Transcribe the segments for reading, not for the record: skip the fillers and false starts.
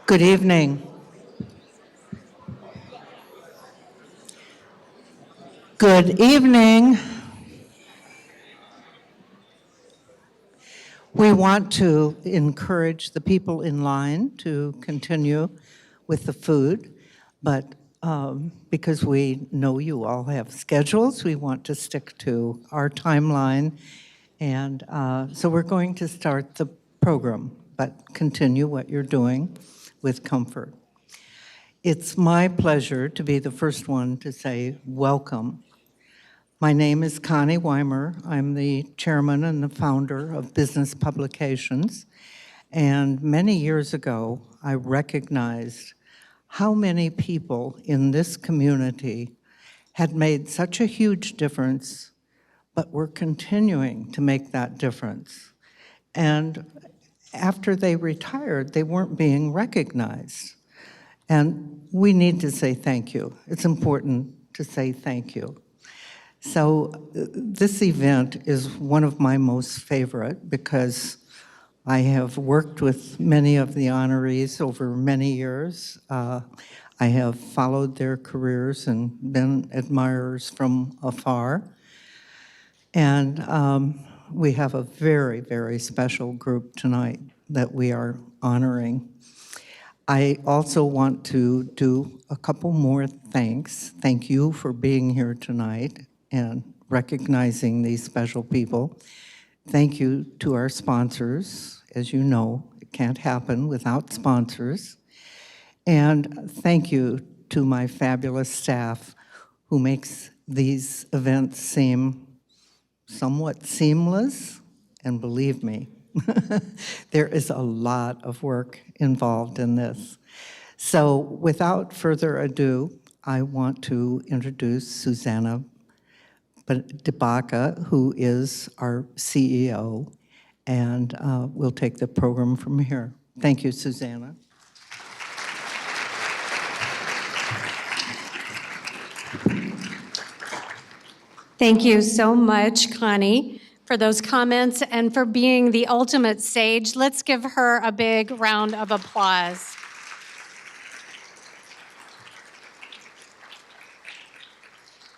Good evening. Good evening. We want to encourage the people in line to continue with the food, but because we know you all have schedules, we want to stick to our timeline. And so we're going to start the program, but continue what you're doing with comfort. It's my pleasure to be the first one to say welcome. My name is Connie Weimer. I'm the chairman and the founder of Business Publications. And many years ago, I recognized how many people in this community had made such a huge difference, but were continuing to make that difference. And after they retired, they weren't being recognized. And we need to say thank you. It's important to say thank you. So this event is one of my most favorite because I have worked with many of the honorees over many years. I have followed their careers and been admirers from afar. And we have a very, very special group tonight that we are honoring. I also want to do a couple more thanks. Thank you for being here tonight and recognizing these special people. Thank you to our sponsors. As you know, it can't happen without sponsors. And thank you to my fabulous staff who makes these events seem somewhat seamless. And believe me, there is a lot of work involved in this. So without further ado, I want to introduce Susanna Debaca, who is our CEO, and we'll take the program from here. Thank you, Susanna. Thank you so much, Connie, for those comments and for being the ultimate sage. Let's give her a big round of applause.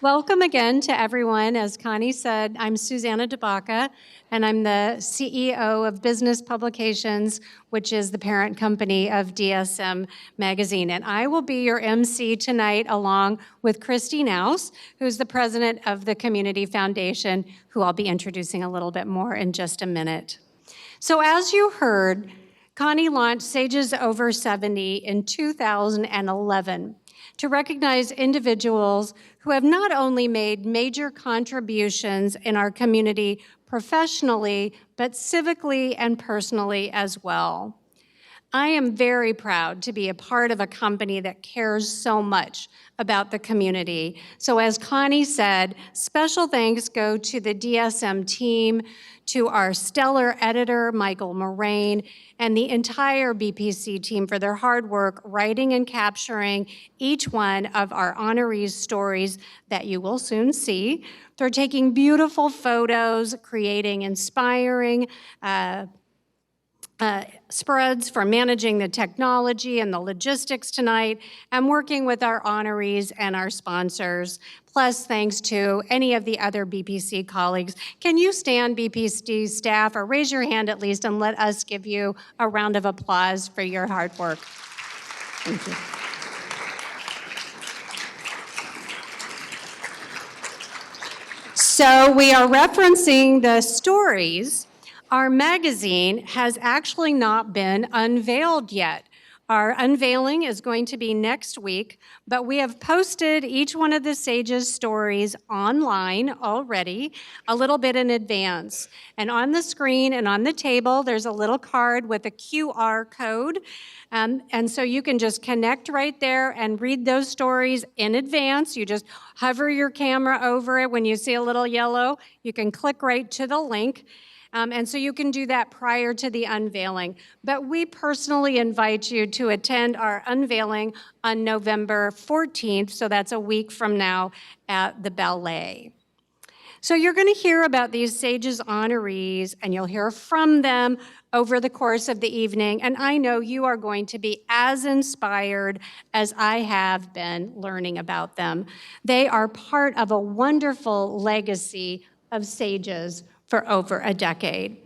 Welcome again to everyone. As Connie said, I'm Susanna Debaca, and I'm the CEO of Business Publications, which is the parent company of DSM Magazine. And I will be your MC tonight along with Christy Naus, who's the president of the Community Foundation, who I'll be introducing a little bit more in just a minute. So as you heard, Connie launched Sages Over 70 in 2011 to recognize individuals who have not only made major contributions in our community professionally, but civically and personally as well. I am very proud to be a part of a company that cares so much about the community. So as Connie said, special thanks go to the DSM team, to our stellar editor, Michael Moraine, and the entire BPC team for their hard work writing and capturing each one of our honorees' stories that you will soon see. They're taking beautiful photos, creating inspiring spreads for managing the technology and the logistics tonight, and working with our honorees and our sponsors, plus thanks to any of the other BPC colleagues. Can you stand, BPC staff, or raise your hand at least and let us give you a round of applause for your hard work? Thank you. So we are referencing the stories. Our magazine has actually not been unveiled yet. Our unveiling is going to be next week, but we have posted each one of the Sages stories online already a little bit in advance. And on the screen and on the table, there's a little card with a QR code. And so you can just connect right there and read those stories in advance. You just hover your camera over it. When you see a little yellow, you can click right to the link. And so you can do that prior to the unveiling. But we personally invite you to attend our unveiling on November 14th, so that's a week from now at the Ballet. So you're going to hear about these SAGES honorees, and you'll hear from them over the course of the evening, and I know you are going to be as inspired as I have been learning about them. They are part of a wonderful legacy of SAGES for over a decade.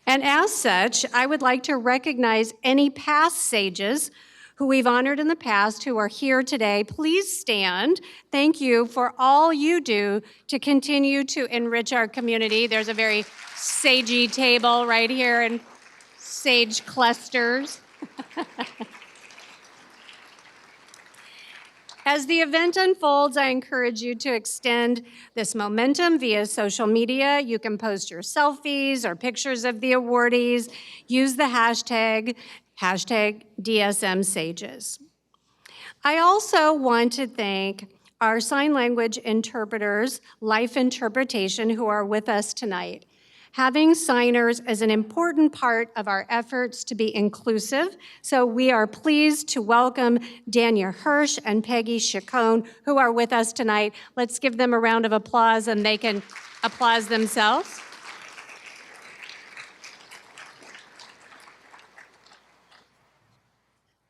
And as such, I would like to recognize any past SAGES who we've honored in the past who are here today. Please stand. Thank you for all you do to continue to enrich our community. There's a very sagey table right here and sage clusters. As the event unfolds, I encourage you to extend this momentum via social media. You can post your selfies or pictures of the awardees. Use the hashtag DSM Sages. I also want to thank our sign language interpreters, Life Interpretation, who are with us tonight. Having signers is an important part of our efforts to be inclusive, so we are pleased to welcome Dania Hirsch and Peggy Chacon, who are with us tonight. Let's give them a round of applause, and they can applause themselves.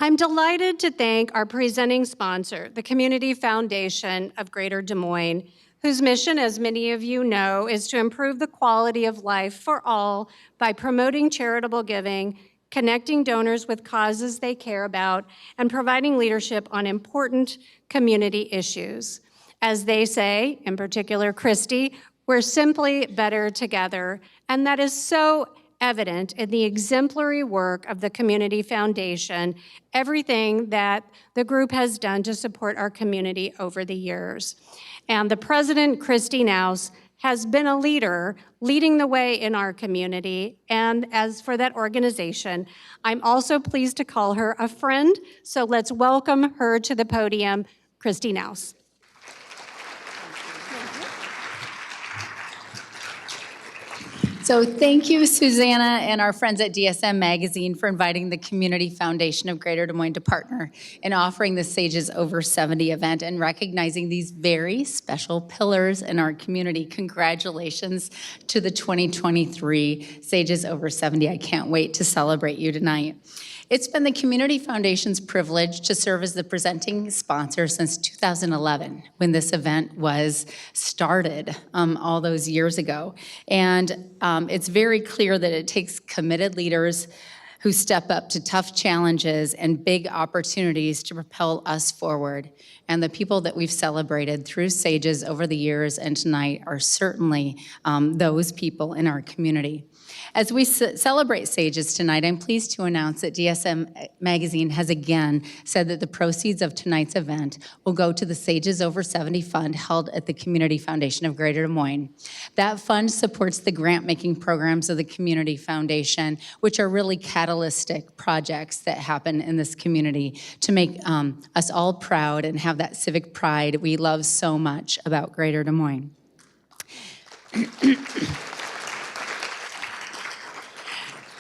I'm delighted to thank our presenting sponsor, the Community Foundation of Greater Des Moines, whose mission, as many of you know, is to improve the quality of life for all by promoting charitable giving, connecting donors with causes they care about, and providing leadership on important community issues. As they say, in particular Christy, we're simply better together, and that is so evident in the exemplary work of the Community Foundation, everything that the group has done to support our community over the years. And the president, Christy Naus, has been a leader, leading the way in our community. And as for that organization, I'm also pleased to call her a friend. So let's welcome her to the podium, Christy Naus. So thank you, Susanna, and our friends at DSM Magazine for inviting the Community Foundation of Greater Des Moines to partner in offering the SAGES Over 70 event and recognizing these very special pillars in our community. Congratulations to the 2023 SAGES Over 70. I can't wait to celebrate you tonight. It's been the Community Foundation's privilege to serve as the presenting sponsor since 2011, when this event was started all those years ago. And it's very clear that it takes committed leaders who step up to tough challenges and big opportunities to propel us forward. And the people that we've celebrated through SAGES over the years and tonight are certainly those people in our community. As we celebrate SAGES tonight, I'm pleased to announce that DSM Magazine has again said that the proceeds of tonight's event will go to the SAGES Over 70 Fund held at the Community Foundation of Greater Des Moines. That fund supports the grant-making programs of the Community Foundation, which are really catalytic projects that happen in this community to make us all proud and have that civic pride we love so much about Greater Des Moines.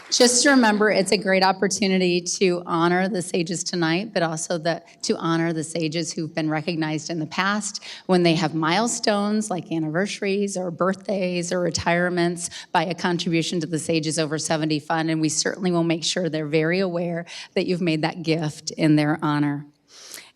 Just to remember, it's a great opportunity to honor the SAGES tonight, but also to honor the SAGES who've been recognized in the past when they have milestones like anniversaries or birthdays or retirements by a contribution to the SAGES Over 70 Fund, and we certainly will make sure they're very aware that you've made that gift in their honor.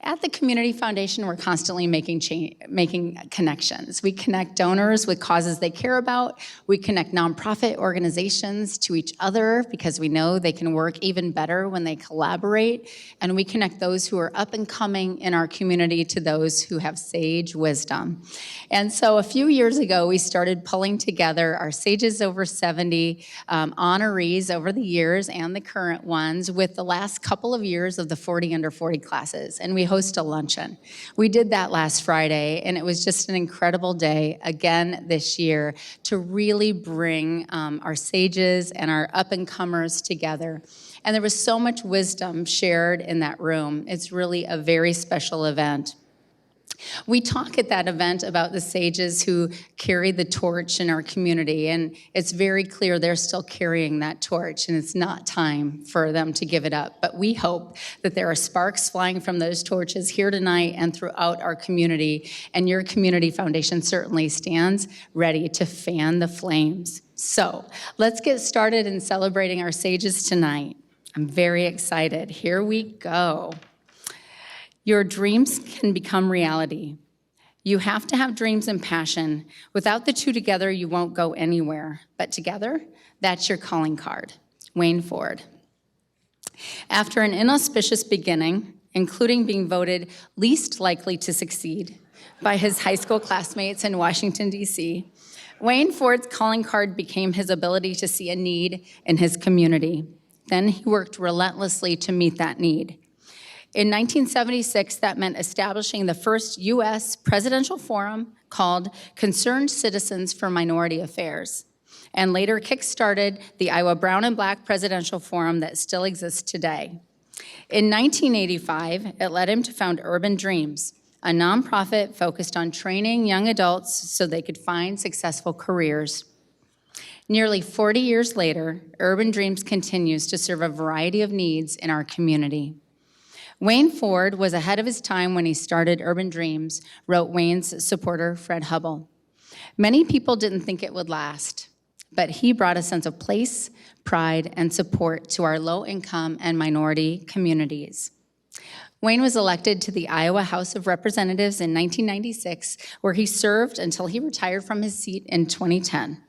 At the Community Foundation, we're constantly making connections. We connect donors with causes they care about. We connect nonprofit organizations to each other because we know they can work even better when they collaborate. And we connect those who are up and coming in our community to those who have sage wisdom. And so a few years ago, we started pulling together our SAGES Over 70 honorees over the years and the current ones with the last couple of years of the 40 under 40 classes. And we host a luncheon. We did that last Friday, and it was just an incredible day again this year to really bring our SAGES and our up-and-comers together. And there was so much wisdom shared in that room. It's really a very special event. We talk at that event about the sages who carry the torch in our community, and it's very clear they're still carrying that torch, and it's not time for them to give it up. But we hope that there are sparks flying from those torches here tonight and throughout our community, and your community foundation certainly stands ready to fan the flames. So let's get started in celebrating our sages tonight. I'm very excited. Here we go. Your dreams can become reality. You have to have dreams and passion. Without the two together, you won't go anywhere. But together, that's your calling card. Wayne Ford. After an inauspicious beginning, including being voted least likely to succeed by his high school classmates in Washington, D.C., Wayne Ford's calling card became his ability to see a need in his community. Then he worked relentlessly to meet that need. In 1976, that meant establishing the first U.S. presidential forum called Concerned Citizens for Minority Affairs, and later kick-started the Iowa Brown and Black Presidential Forum that still exists today. In 1985, it led him to found Urban Dreams, a nonprofit focused on training young adults so they could find successful careers. Nearly 40 years later, Urban Dreams continues to serve a variety of needs in our community. Wayne Ford was ahead of his time when he started Urban Dreams, wrote Wayne's supporter, Fred Hubble. Many people didn't think it would last, but he brought a sense of place, pride, and support to our low-income and minority communities. Wayne was elected to the Iowa House of Representatives in 1996, where he served until he retired from his seat in 2010.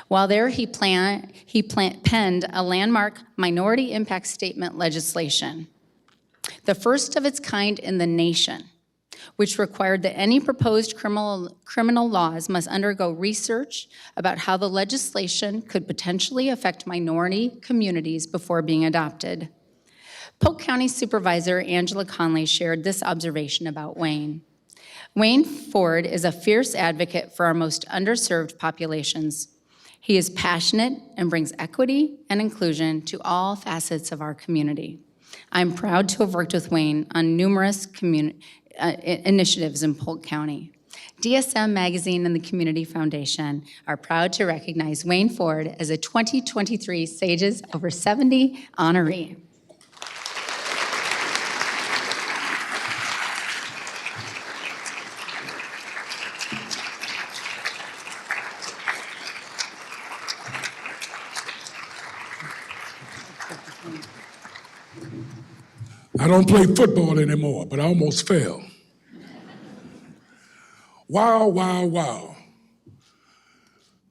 While there, he penned a landmark minority impact statement legislation, the first of its kind in the nation, which required that any proposed criminal laws must undergo research about how the legislation could potentially affect minority communities before being adopted. Polk County Supervisor Angela Conley shared this observation about Wayne. Wayne Ford is a fierce advocate for our most underserved populations. He is passionate and brings equity and inclusion to all facets of our community. I'm proud to have worked with Wayne on numerous initiatives in Polk County. DSM Magazine and the Community Foundation are proud to recognize Wayne Ford as a 2023 Sages Over 70 honoree. I don't play football anymore, but I almost fell. Wow, wow, wow.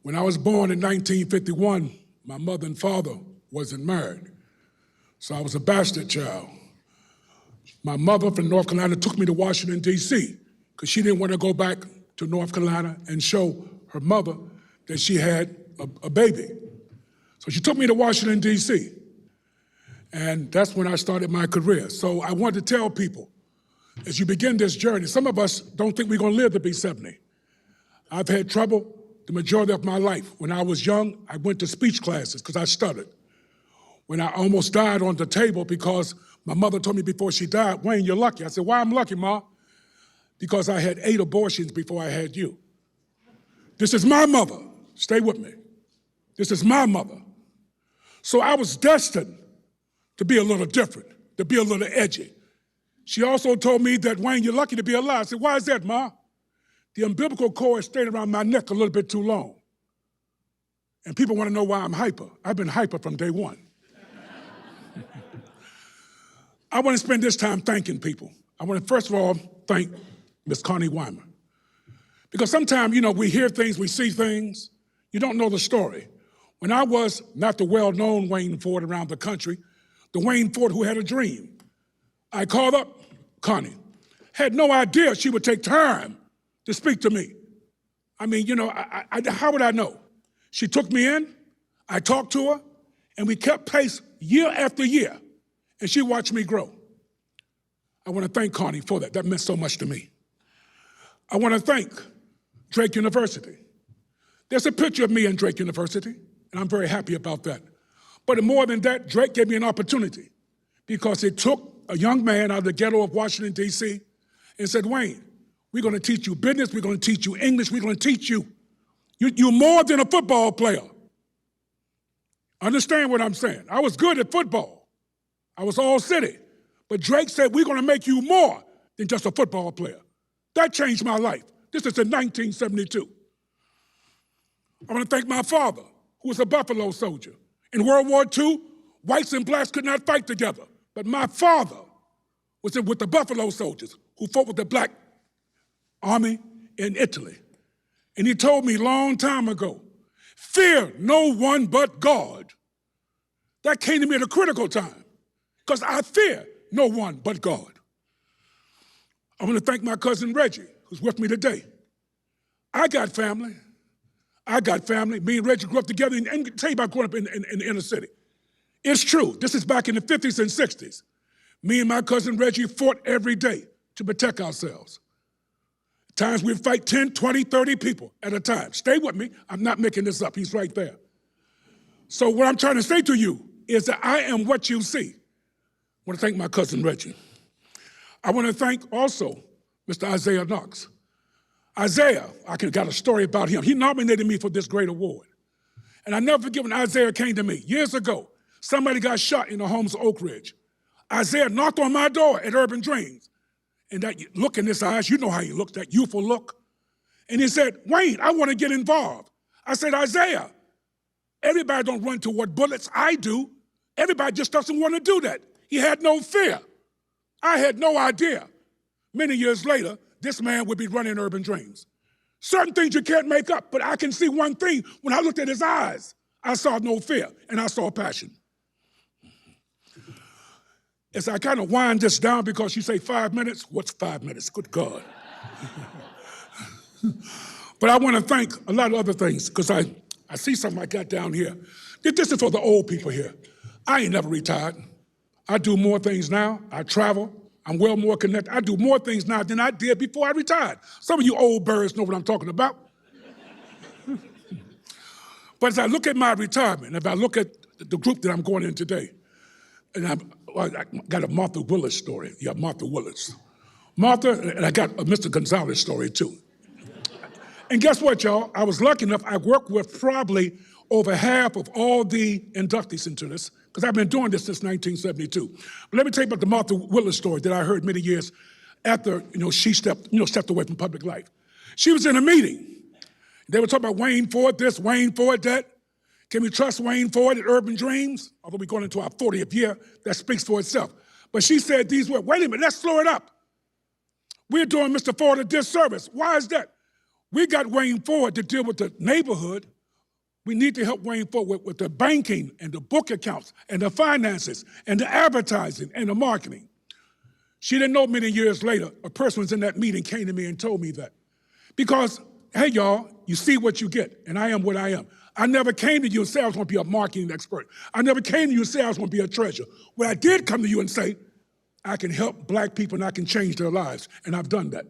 When I was born in 1951, my mother and father wasn't married, so I was a bastard child. My mother from North Carolina took me to Washington, D.C., because she didn't want to go back to North Carolina and show her mother that she had a baby. So she took me to Washington, D.C., and that's when I started my career. So I want to tell people, as you begin this journey, some of us don't think we're going to live to be 70. I've had trouble the majority of my life. When I was young, I went to speech classes because I stuttered. When I almost died on the table because my mother told me before she died, Wayne, you're lucky. I said, why I'm lucky, Ma? Because I had 8 abortions before I had you. This is my mother. Stay with me. This is my mother. So I was destined to be a little different, to be a little edgy. She also told me that, Wayne, you're lucky to be alive. I said, why is that, Ma? The umbilical cord stayed around my neck a little bit too long. And people want to know why I'm hyper. I've been hyper from day one. I want to spend this time thanking people. I want to, first of all, thank Ms. Connie Weimer. Because sometimes, we hear things, we see things, you don't know the story. When I was not the well-known Wayne Ford around the country, the Wayne Ford who had a dream, I called up Connie. Had no idea she would take time to speak to me. I mean, how would I know? She took me in, I talked to her, and we kept pace year after year, and she watched me grow. I want to thank Connie for that. That meant so much to me. I want to thank Drake University. There's a picture of me in Drake University, and I'm very happy about that. But more than that, Drake gave me an opportunity because it took a young man out of the ghetto of Washington, D.C. and said, Wayne, We're going to teach you business. We're going to teach you English. We're going to teach you. You're more than a football player. Understand what I'm saying? I was good at football. I was all city. But Drake said, we're going to make you more than just a football player. That changed my life. This is in 1972. I want to thank my father, who was a Buffalo soldier. In World War II, whites and blacks could not fight together. But my father was with the Buffalo soldiers who fought with the black army in Italy. And he told me a long time ago, fear no one but God. That came to me at a critical time, because I fear no one but God. I want to thank my cousin Reggie, who's with me today. I got family. Me and Reggie grew up together, and tell you about growing up in the inner city. It's true. This is back in the 50s and 60s. Me and my cousin Reggie fought every day to protect ourselves. Times we'd fight 10, 20, 30 people at a time. Stay with me. I'm not making this up. He's right there. So what I'm trying to say to you is that I am what you see. I want to thank my cousin Reggie. I want to thank also Mr. Isaiah Knox. Isaiah, got a story about him. He nominated me for this great award. And I never forget when Isaiah came to me years ago. Somebody got shot in the homes of Oak Ridge. Isaiah knocked on my door at Urban Dreams. And that look in his eyes, you know how he looked, that youthful look. And he said, Wayne, I want to get involved. I said, Isaiah, everybody don't run toward bullets. I do. Everybody just doesn't want to do that. He had no fear. I had no idea. Many years later, this man would be running Urban Dreams. Certain things you can't make up, but I can see one thing. When I looked at his eyes, I saw no fear, and I saw passion. As I kind of wind this down, because you say 5 minutes, what's 5 minutes? Good God. But I want to thank a lot of other things, because I see something I got down here. This is for the old people here. I ain't never retired. I do more things now. I travel. I'm well more connected. I do more things now than I did before I retired. Some of you old birds know what I'm talking about. But as I look at my retirement, if I look at the group that I'm going in today, and I got a Martha Willits story. Yeah, Martha Willits. Martha, and I got a Mr. Gonzalez story too. And guess what, y'all? I was lucky enough, I worked with probably over half of all the inductees into this, because I've been doing this since 1972. But let me tell you about the Martha Willits story that I heard many years after she stepped away from public life. She was in a meeting. They were talking about Wayne Ford this, Wayne Ford that. Can we trust Wayne Ford at Urban Dreams? Although we're going into our 40th year, that speaks for itself. But she said these words, wait a minute, let's slow it up. We're doing Mr. Ford a disservice. Why is that? We got Wayne Ford to deal with the neighborhood. We need to help Wayne Ford with the banking and the book accounts and the finances and the advertising and the marketing. She didn't know many years later, a person was in that meeting, came to me and told me that. Because, hey, y'all, you see what you get, and I am what I am. I never came to you and said I was going to be a marketing expert. I never came to you and said I was going to be a treasurer. What I did come to you and say, I can help black people and I can change their lives, and I've done that.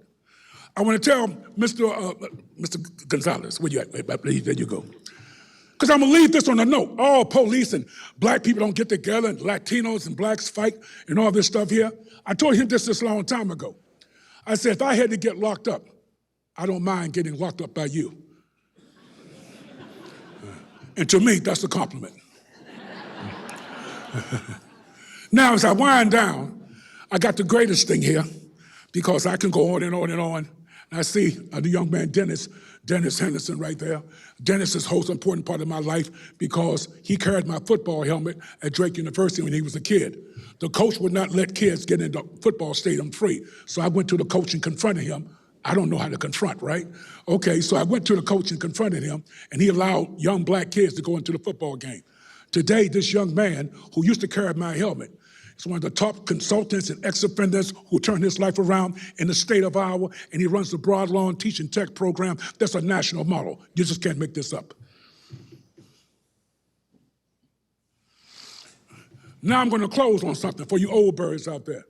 I want to tell Mr. Gonzalez, where you at? There you go. Because I'm going to leave this on a note. All police and black people don't get together, and Latinos and blacks fight and all this stuff here. I told him this long time ago. I said, if I had to get locked up, I don't mind getting locked up by you. And to me, that's a compliment. Now, as I wind down, I got the greatest thing here, because I can go on and on and on. And I see the young man, Dennis Henderson right there. Dennis is the most important part of my life, because he carried my football helmet at Drake University when he was a kid. The coach would not let kids get in the football stadium free. So I went to the coach and confronted him. I don't know how to confront, right? Okay, so I went to the coach and confronted him, and he allowed young black kids to go into the football game. Today, this young man who used to carry my helmet is one of the top consultants and ex-offenders who turned his life around in the state of Iowa, and he runs the Broad Lawn Teaching Tech program. That's a national model. You just can't make this up. Now I'm going to close on something for you old birds out there.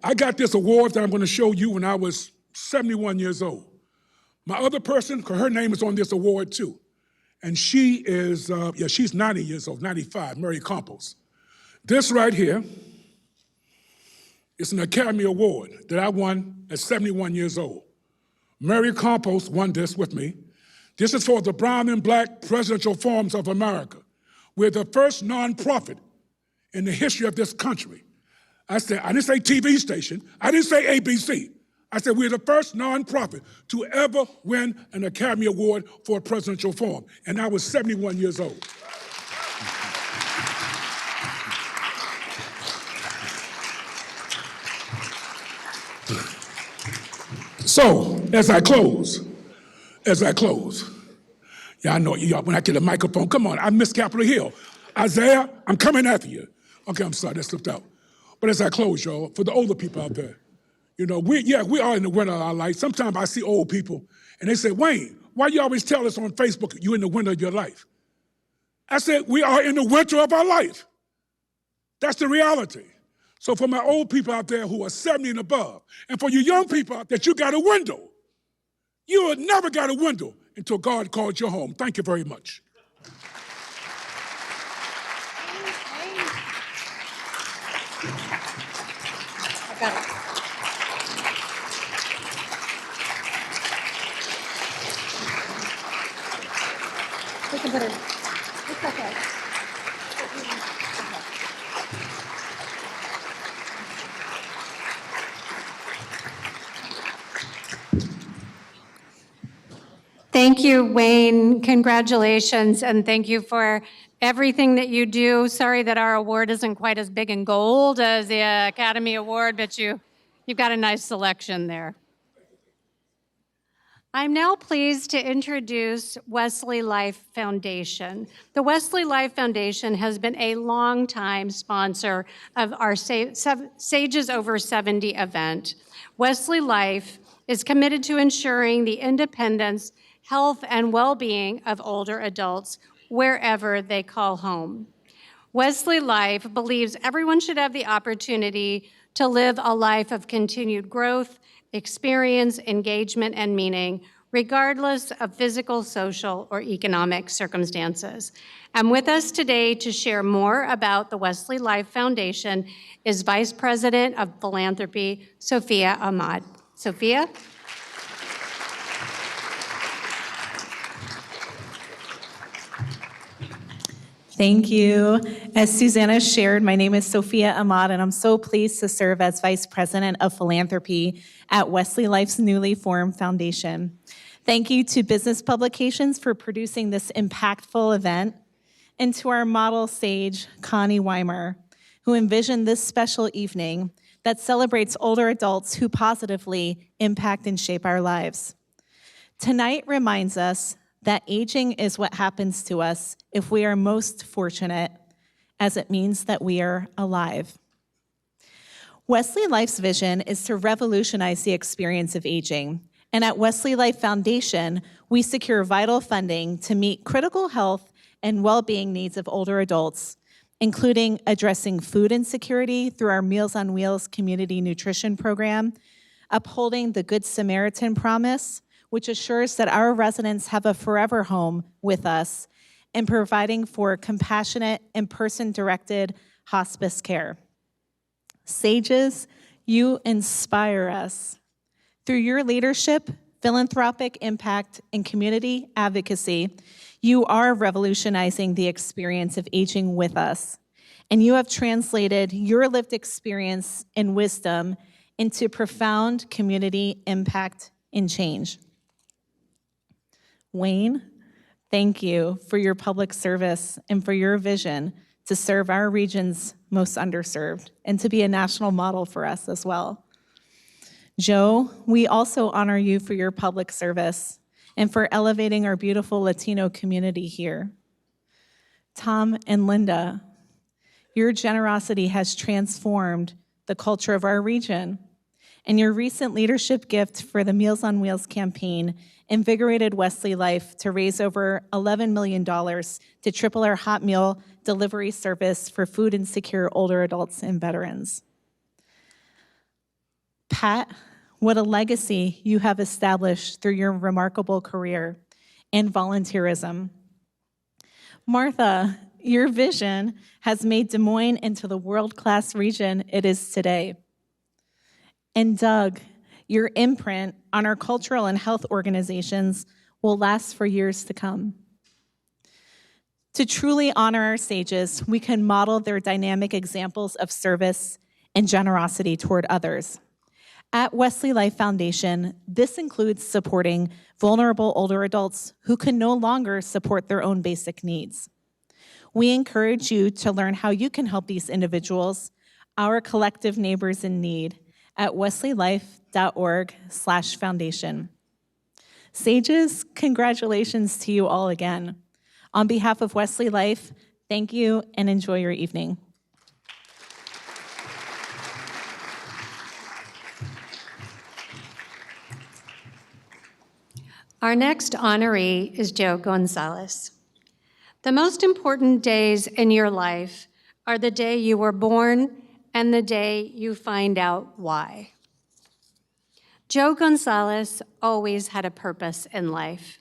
I got this award that I'm going to show you when I was 71 years old. My other person, her name is on this award too. And she is, she's 90 years old, 95, Mary Campos. This right here is an Academy Award that I won at 71 years old. Mary Compost won this with me. This is for the brown and black presidential forums of America. We're the first nonprofit in the history of this country. I didn't say TV station, I didn't say ABC. I said we're the first nonprofit to ever win an Academy Award for a presidential forum, and I was 71 years old. So, as I close, yeah, I know, when I get a microphone, come on, I miss Capitol Hill. Isaiah, I'm coming after you. Okay, I'm sorry, that slipped out. But as I close, y'all, for the older people out there, you know, we are in the winter of our life. Sometimes I see old people, and they say, Wayne, why you always tell us on Facebook you're in the winter of your life? I said, we are in the winter of our life. That's the reality. So for my old people out there who are 70 and above, and for you young people out there, you got a window. You never got a window until God called you home. Thank you very much. I got it. We can put it. It's okay. Thank you, Wayne. Congratulations, and thank you for everything that you do. Sorry that our award isn't quite as big and gold as the Academy Award, but you've got a nice selection there. I'm now pleased to introduce Wesley Life Foundation. The Wesley Life Foundation has been a long-time sponsor of our Sages Over 70 event. Wesley Life is committed to ensuring the independence, health, and well-being of older adults wherever they call home. Wesley Life believes everyone should have the opportunity to live a life of continued growth, experience, engagement, and meaning, regardless of physical, social, or economic circumstances. And with us today to share more about the Wesley Life Foundation is Vice President of Philanthropy, Sophia Ahmad. Sophia? Thank you. As Susanna shared, my name is Sophia Ahmad, and I'm so pleased to serve as Vice President of Philanthropy at Wesley Life's newly formed foundation. Thank you to Business Publications for producing this impactful event, and to our model sage, Connie Weimer, who envisioned this special evening that celebrates older adults who positively impact and shape our lives. Tonight reminds us that aging is what happens to us if we are most fortunate, as it means that we are alive. Wesley Life's vision is to revolutionize the experience of aging, and at Wesley Life Foundation, we secure vital funding to meet critical health and well-being needs of older adults, including addressing food insecurity through our Meals on Wheels community nutrition program, upholding the Good Samaritan promise, which assures that our residents have a forever home with us, and providing for compassionate and person-directed hospice care. Sages, you inspire us. Through your leadership, philanthropic impact, and community advocacy, you are revolutionizing the experience of aging with us, and you have translated your lived experience and wisdom into profound community impact and change. Wayne, thank you for your public service and for your vision to serve our region's most underserved and to be a national model for us as well. Joe, we also honor you for your public service and for elevating our beautiful Latino community here. Tom and Linda, your generosity has transformed the culture of our region, and your recent leadership gift for the Meals on Wheels campaign invigorated Wesley Life to raise over $11 million to triple our hot meal delivery service for food insecure older adults and veterans. Pat, what a legacy you have established through your remarkable career and volunteerism. Martha, your vision has made Des Moines into the world-class region it is today. And Doug, your imprint on our cultural and health organizations will last for years to come. To truly honor our sages, we can model their dynamic examples of service and generosity toward others. At Wesley Life Foundation, this includes supporting vulnerable older adults who can no longer support their own basic needs. We encourage you to learn how you can help these individuals, our collective neighbors in need, at wesleylife.org/foundation. Sages, congratulations to you all again. On behalf of Wesley Life, thank you and enjoy your evening. Our next honoree is Joe Gonzalez. The most important days in your life are the day you were born and the day you find out why. Joe Gonzalez always had a purpose in life.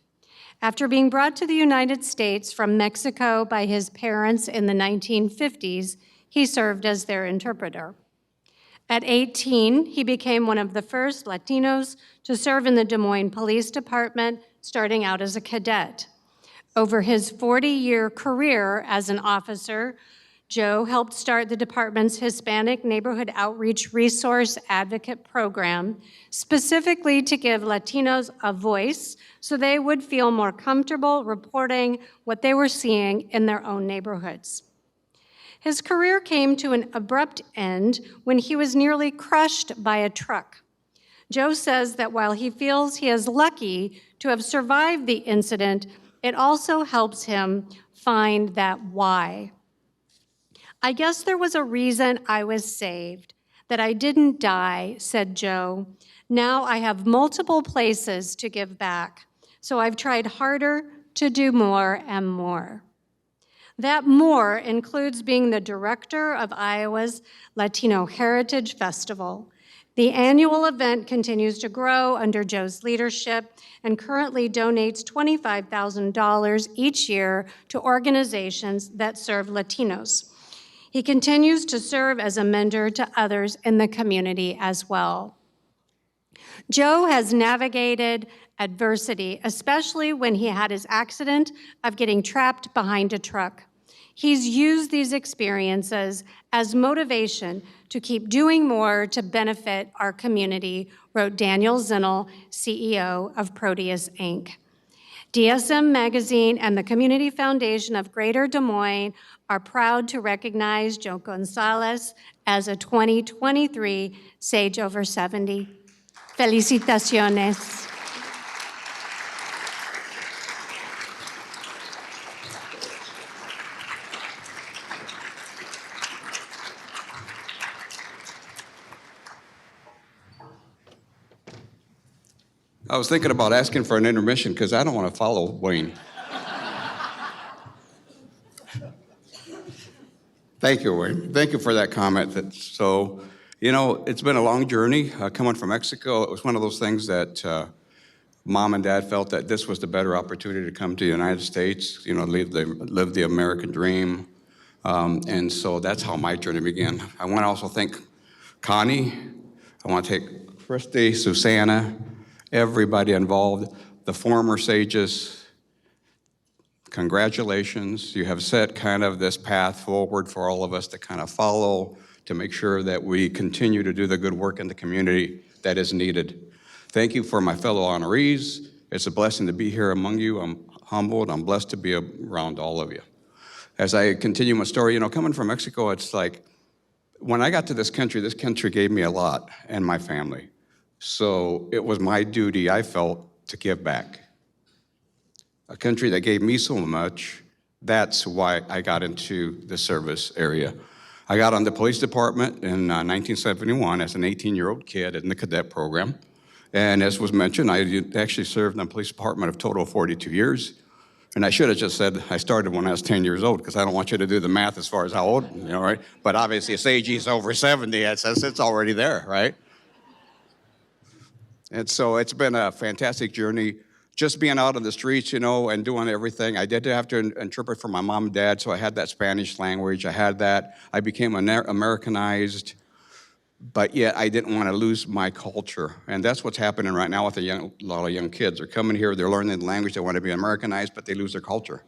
After being brought to the United States from Mexico by his parents in the 1950s, he served as their interpreter. At 18, he became one of the first Latinos to serve in the Des Moines Police Department, starting out as a cadet. Over his 40-year career as an officer, Joe helped start the department's Hispanic Neighborhood Outreach Resource Advocate Program, specifically to give Latinos a voice so they would feel more comfortable reporting what they were seeing in their own neighborhoods. His career came to an abrupt end when he was nearly crushed by a truck. Joe says that while he feels he is lucky to have survived the incident, it also helps him find that why. I guess there was a reason I was saved, that I didn't die, said Joe. Now I have multiple places to give back, so I've tried harder to do more and more. That more includes being the director of Iowa's Latino Heritage Festival. The annual event continues to grow under Joe's leadership and currently donates $25,000 each year to organizations that serve Latinos. He continues to serve as a mentor to others in the community as well. Joe has navigated adversity, especially when he had his accident of getting trapped behind a truck. He's used these experiences as motivation to keep doing more to benefit our community, wrote Daniel Zinnel, CEO of Proteus, Inc. DSM Magazine and the Community Foundation of Greater Des Moines are proud to recognize Joe Gonzalez as a 2023 Sage Over 70. Felicitaciones. I was thinking about asking for an intermission because I don't want to follow Wayne. Thank you, Wayne. Thank you for that comment. It's been a long journey coming from Mexico. It was one of those things that Mom and Dad felt that this was the better opportunity to come to the United States, live the American dream. And so that's how my journey began. I want to also thank Connie. I want to thank Christy, Susanna, everybody involved, the former sages. Congratulations. You have set kind of this path forward for all of us to kind of follow, to make sure that we continue to do the good work in the community that is needed. Thank you for my fellow honorees. It's a blessing to be here among you. I'm humbled. I'm blessed to be around all of you. As I continue my story, coming from Mexico, it's like, when I got to this country gave me a lot, and my family. So it was my duty, I felt, to give back. A country that gave me so much, that's why I got into the service area. I got on the police department in 1971 as an 18-year-old kid in the cadet program. And as was mentioned, I actually served in the police department a total of 42 years. And I should have just said I started when I was 10 years old, because I don't want you to do the math as far as how old, right? But obviously, a sage is over 70, it's already there, right? And so it's been a fantastic journey, just being out on the streets, and doing everything. I did have to interpret for my mom and dad, so I had that Spanish language. I had that. I became Americanized. but yet I didn't want to lose my culture. And that's what's happening right now with a lot of young kids. They're coming here, they're learning the language, they want to be Americanized, but they lose their culture.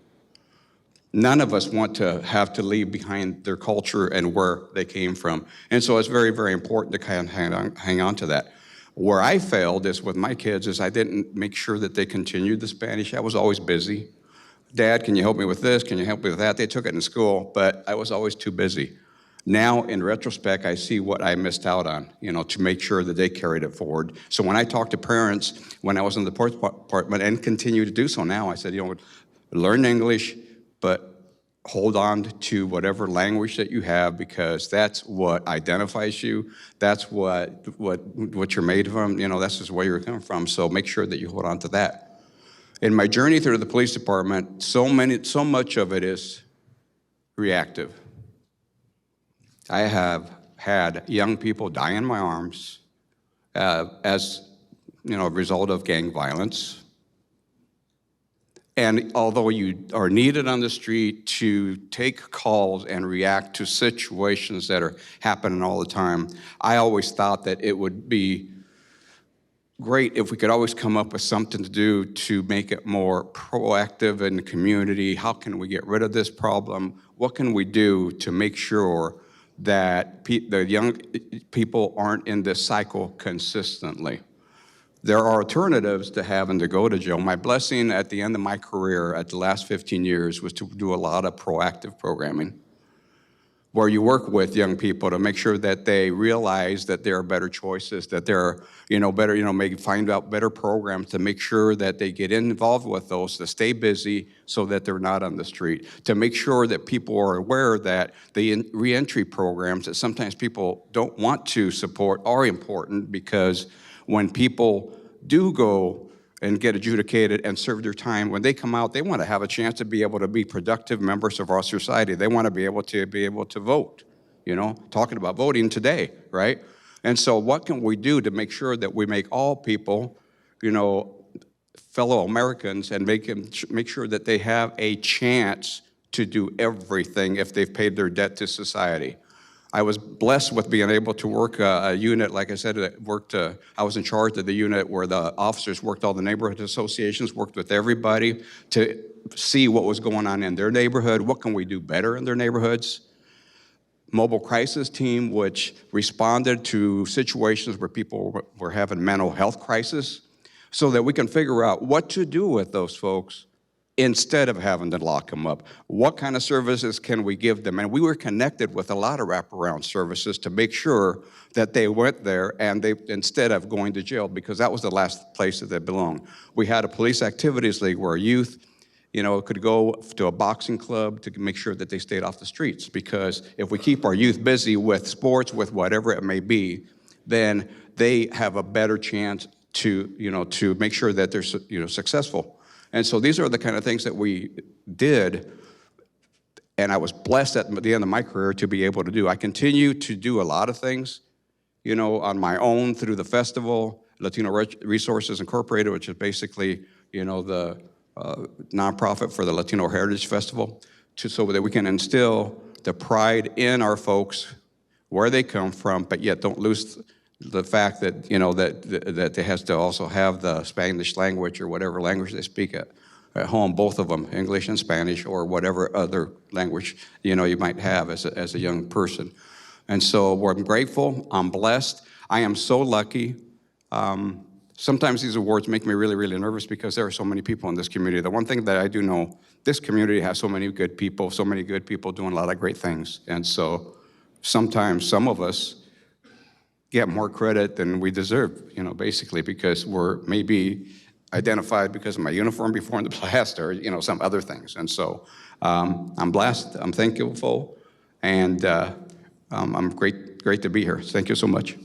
None of us want to have to leave behind their culture and where they came from. And so it's very, very important to kind of hang on to that. Where I failed is with my kids is I didn't make sure that they continued the Spanish. I was always busy. Dad, can you help me with this? Can you help me with that? They took it in school, but I was always too busy. Now, in retrospect, I see what I missed out on, to make sure that they carried it forward. So when I talk to parents, when I was in the sports department and continue to do so now, I said, learn English, but hold on to whatever language that you have, because that's what identifies you. That's what you're made from. That's just where you're coming from. So make sure that you hold on to that. In my journey through the police department, so much of it is reactive. I have had young people die in my arms as a result of gang violence. And although you are needed on the street to take calls and react to situations that are happening all the time, I always thought that it would be great if we could always come up with something to do to make it more proactive in the community. How can we get rid of this problem? What can we do to make sure that the young people aren't in this cycle consistently? There are alternatives to having to go to jail. My blessing at the end of my career, at the last 15 years, was to do a lot of proactive programming, where you work with young people to make sure that they realize that there are better choices, that there are, better, maybe find out better programs to make sure that they get involved with those, to stay busy so that they're not on the street, to make sure that people are aware that the reentry programs that sometimes people don't want to support are important, because when people do go and get adjudicated and serve their time, when they come out, they want to have a chance to be able to be productive members of our society. They want to be able to vote, talking about voting today, right? And so what can we do to make sure that we make all people, fellow Americans, and make sure that they have a chance to do everything if they've paid their debt to society? I was blessed with being able to work a unit, like I said, I was in charge of the unit where the officers worked all the neighborhood associations, worked with everybody to see what was going on in their neighborhood, what can we do better in their neighborhoods. Mobile crisis team, which responded to situations where people were having mental health crisis, so that we can figure out what to do with those folks instead of having to lock them up. What kind of services can we give them? And we were connected with a lot of wraparound services to make sure that they went there and they, instead of going to jail, because that was the last place that they belonged. We had a police activities league where youth, could go to a boxing club to make sure that they stayed off the streets. Because if we keep our youth busy with sports, with whatever it may be, then they have a better chance to make sure that they're successful. And so these are the kind of things that we did, and I was blessed at the end of my career to be able to do. I continue to do a lot of things, on my own through the festival, Latino Resources Incorporated, which is basically, the nonprofit for the Latino Heritage Festival, so that we can instill the pride in our folks, where they come from, but yet don't lose the fact that, that they has to also have the Spanish language or whatever language they speak at home, both of them, English and Spanish, or whatever other language, you might have as a young person. And so I'm grateful, I'm blessed. I am so lucky. Sometimes these awards make me really, really nervous because there are so many people in this community. The one thing that I do know, this community has so many good people doing a lot of great things. And so sometimes some of us get more credit than we deserve, basically, because we're maybe identified because of my uniform before in the past, or, some other things. And so I'm blessed, I'm thankful, and I'm great to be here. Thank you so much.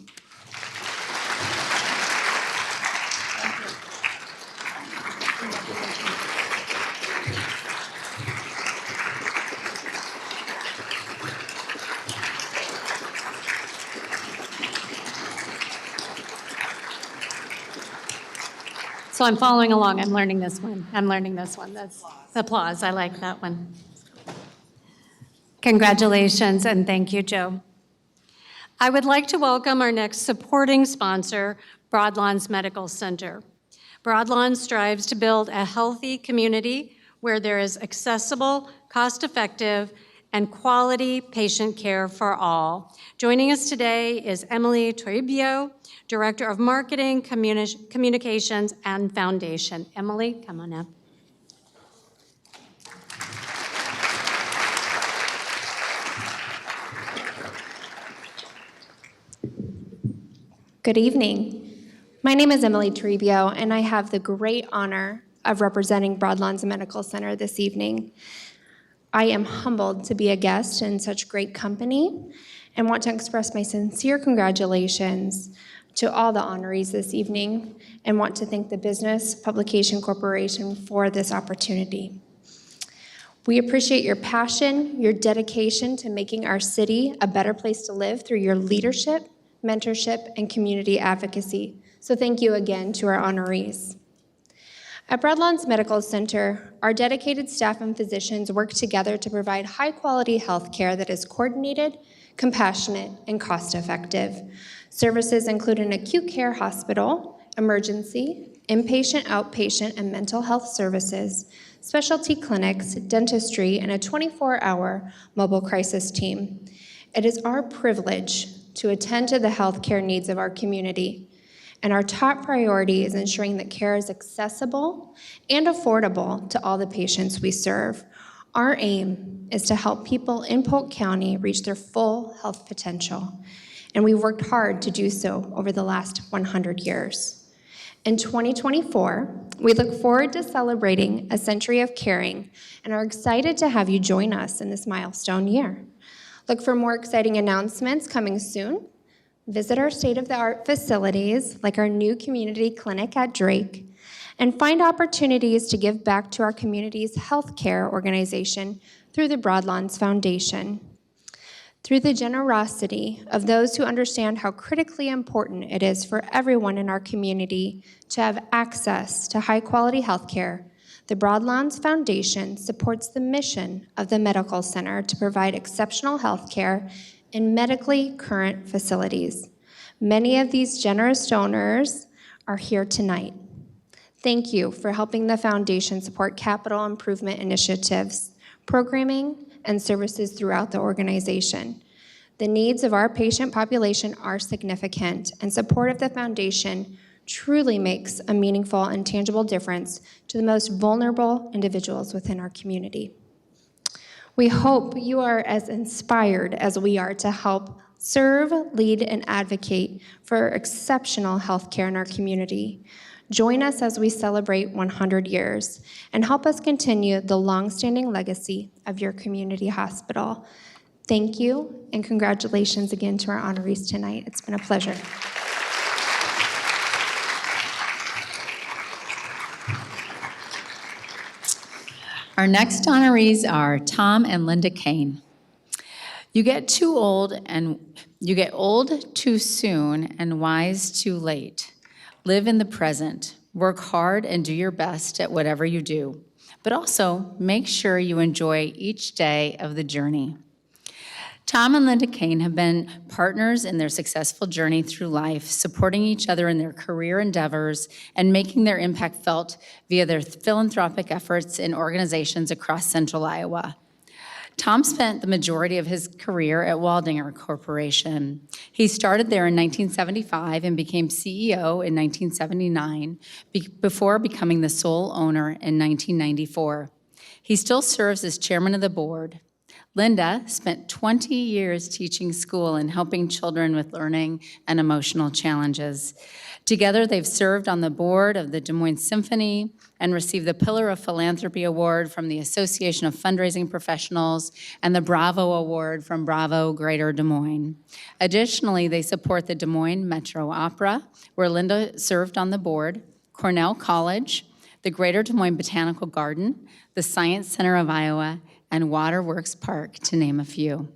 So I'm following along. I'm learning this one. That's applause. I like that one. Congratulations, and thank you, Joe. I would like to welcome our next supporting sponsor, Broadlawns Medical Center. Broadlawns strives to build a healthy community where there is accessible, cost-effective, and quality patient care for all. Joining us today is Emily Toribio, Director of Marketing, Communications, and Foundation. Emily, come on up. Good evening. My name is Emily Toribio, and I have the great honor of representing Broadlawns Medical Center this evening. I am humbled to be a guest in such great company and want to express my sincere congratulations to all the honorees this evening and want to thank the Business Publication Corporation for this opportunity. We appreciate your passion, your dedication to making our city a better place to live through your leadership, mentorship, and community advocacy. So thank you again to our honorees. At Broadlawns Medical Center, our dedicated staff and physicians work together to provide high-quality health care that is coordinated, compassionate, and cost-effective. Services include an acute care hospital, emergency, inpatient, outpatient, and mental health services, specialty clinics, dentistry, and a 24-hour mobile crisis team. It is our privilege to attend to the healthcare needs of our community. And our top priority is ensuring that care is accessible and affordable to all the patients we serve. Our aim is to help people in Polk County reach their full health potential. And we've worked hard to do so over the last 100 years. In 2024, we look forward to celebrating a century of caring and are excited to have you join us in this milestone year. Look for more exciting announcements coming soon. Visit our state-of-the-art facilities, like our new community clinic at Drake, and find opportunities to give back to our community's healthcare organization through the Broadlawns Foundation. Through the generosity of those who understand how critically important it is for everyone in our community to have access to high-quality healthcare, the Broadlawns Foundation supports the mission of the Medical Center to provide exceptional health care in medically current facilities. Many of these generous donors are here tonight. Thank you for helping the Foundation support capital improvement initiatives, programming, and services throughout the organization. The needs of our patient population are significant, and support of the Foundation truly makes a meaningful and tangible difference to the most vulnerable individuals within our community. We hope you are as inspired as we are to help serve, lead, and advocate for exceptional health care in our community. Join us as we celebrate 100 years and help us continue the longstanding legacy of your community hospital. Thank you, and congratulations again to our honorees tonight. It's been a pleasure. Our next honorees are Tom and Linda Koehn. You get old too soon and wise too late. Live in the present. Work hard and do your best at whatever you do. But also make sure you enjoy each day of the journey. Tom and Linda Koehn have been partners in their successful journey through life, supporting each other in their career endeavors and making their impact felt via their philanthropic efforts in organizations across central Iowa. Tom spent the majority of his career at Waldinger Corporation. He started there in 1975 and became CEO in 1979 before becoming the sole owner in 1994. He still serves as chairman of the board. Linda spent 20 years teaching school and helping children with learning and emotional challenges. Together, they've served on the board of the Des Moines Symphony and received the Pillar of Philanthropy Award from the Association of Fundraising Professionals and the Bravo Award from Bravo Greater Des Moines. Additionally, they support the Des Moines Metro Opera, where Linda served on the board, Cornell College, the Greater Des Moines Botanical Garden, the Science Center of Iowa, and Waterworks Park, to name a few.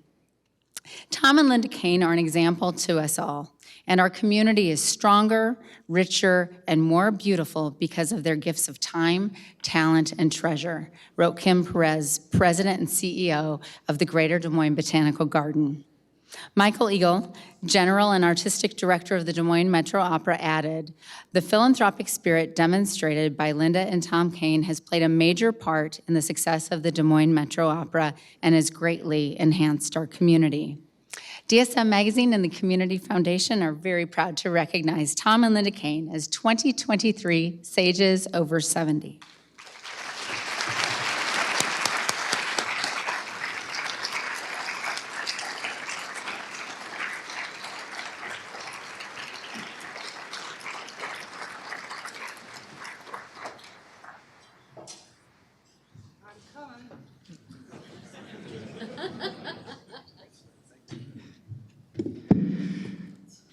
Tom and Linda Koehn are an example to us all, and our community is stronger, richer, and more beautiful because of their gifts of time, talent, and treasure, wrote Kim Perez, President and CEO of the Greater Des Moines Botanical Garden. Michael Eagle, General and Artistic Director of the Des Moines Metro Opera, added, "The philanthropic spirit demonstrated by Linda and Tom Koehn has played a major part in the success of the Des Moines Metro Opera and has greatly enhanced our community." DSM Magazine and the Community Foundation are very proud to recognize Tom and Linda Koehn as 2023 Sages Over 70.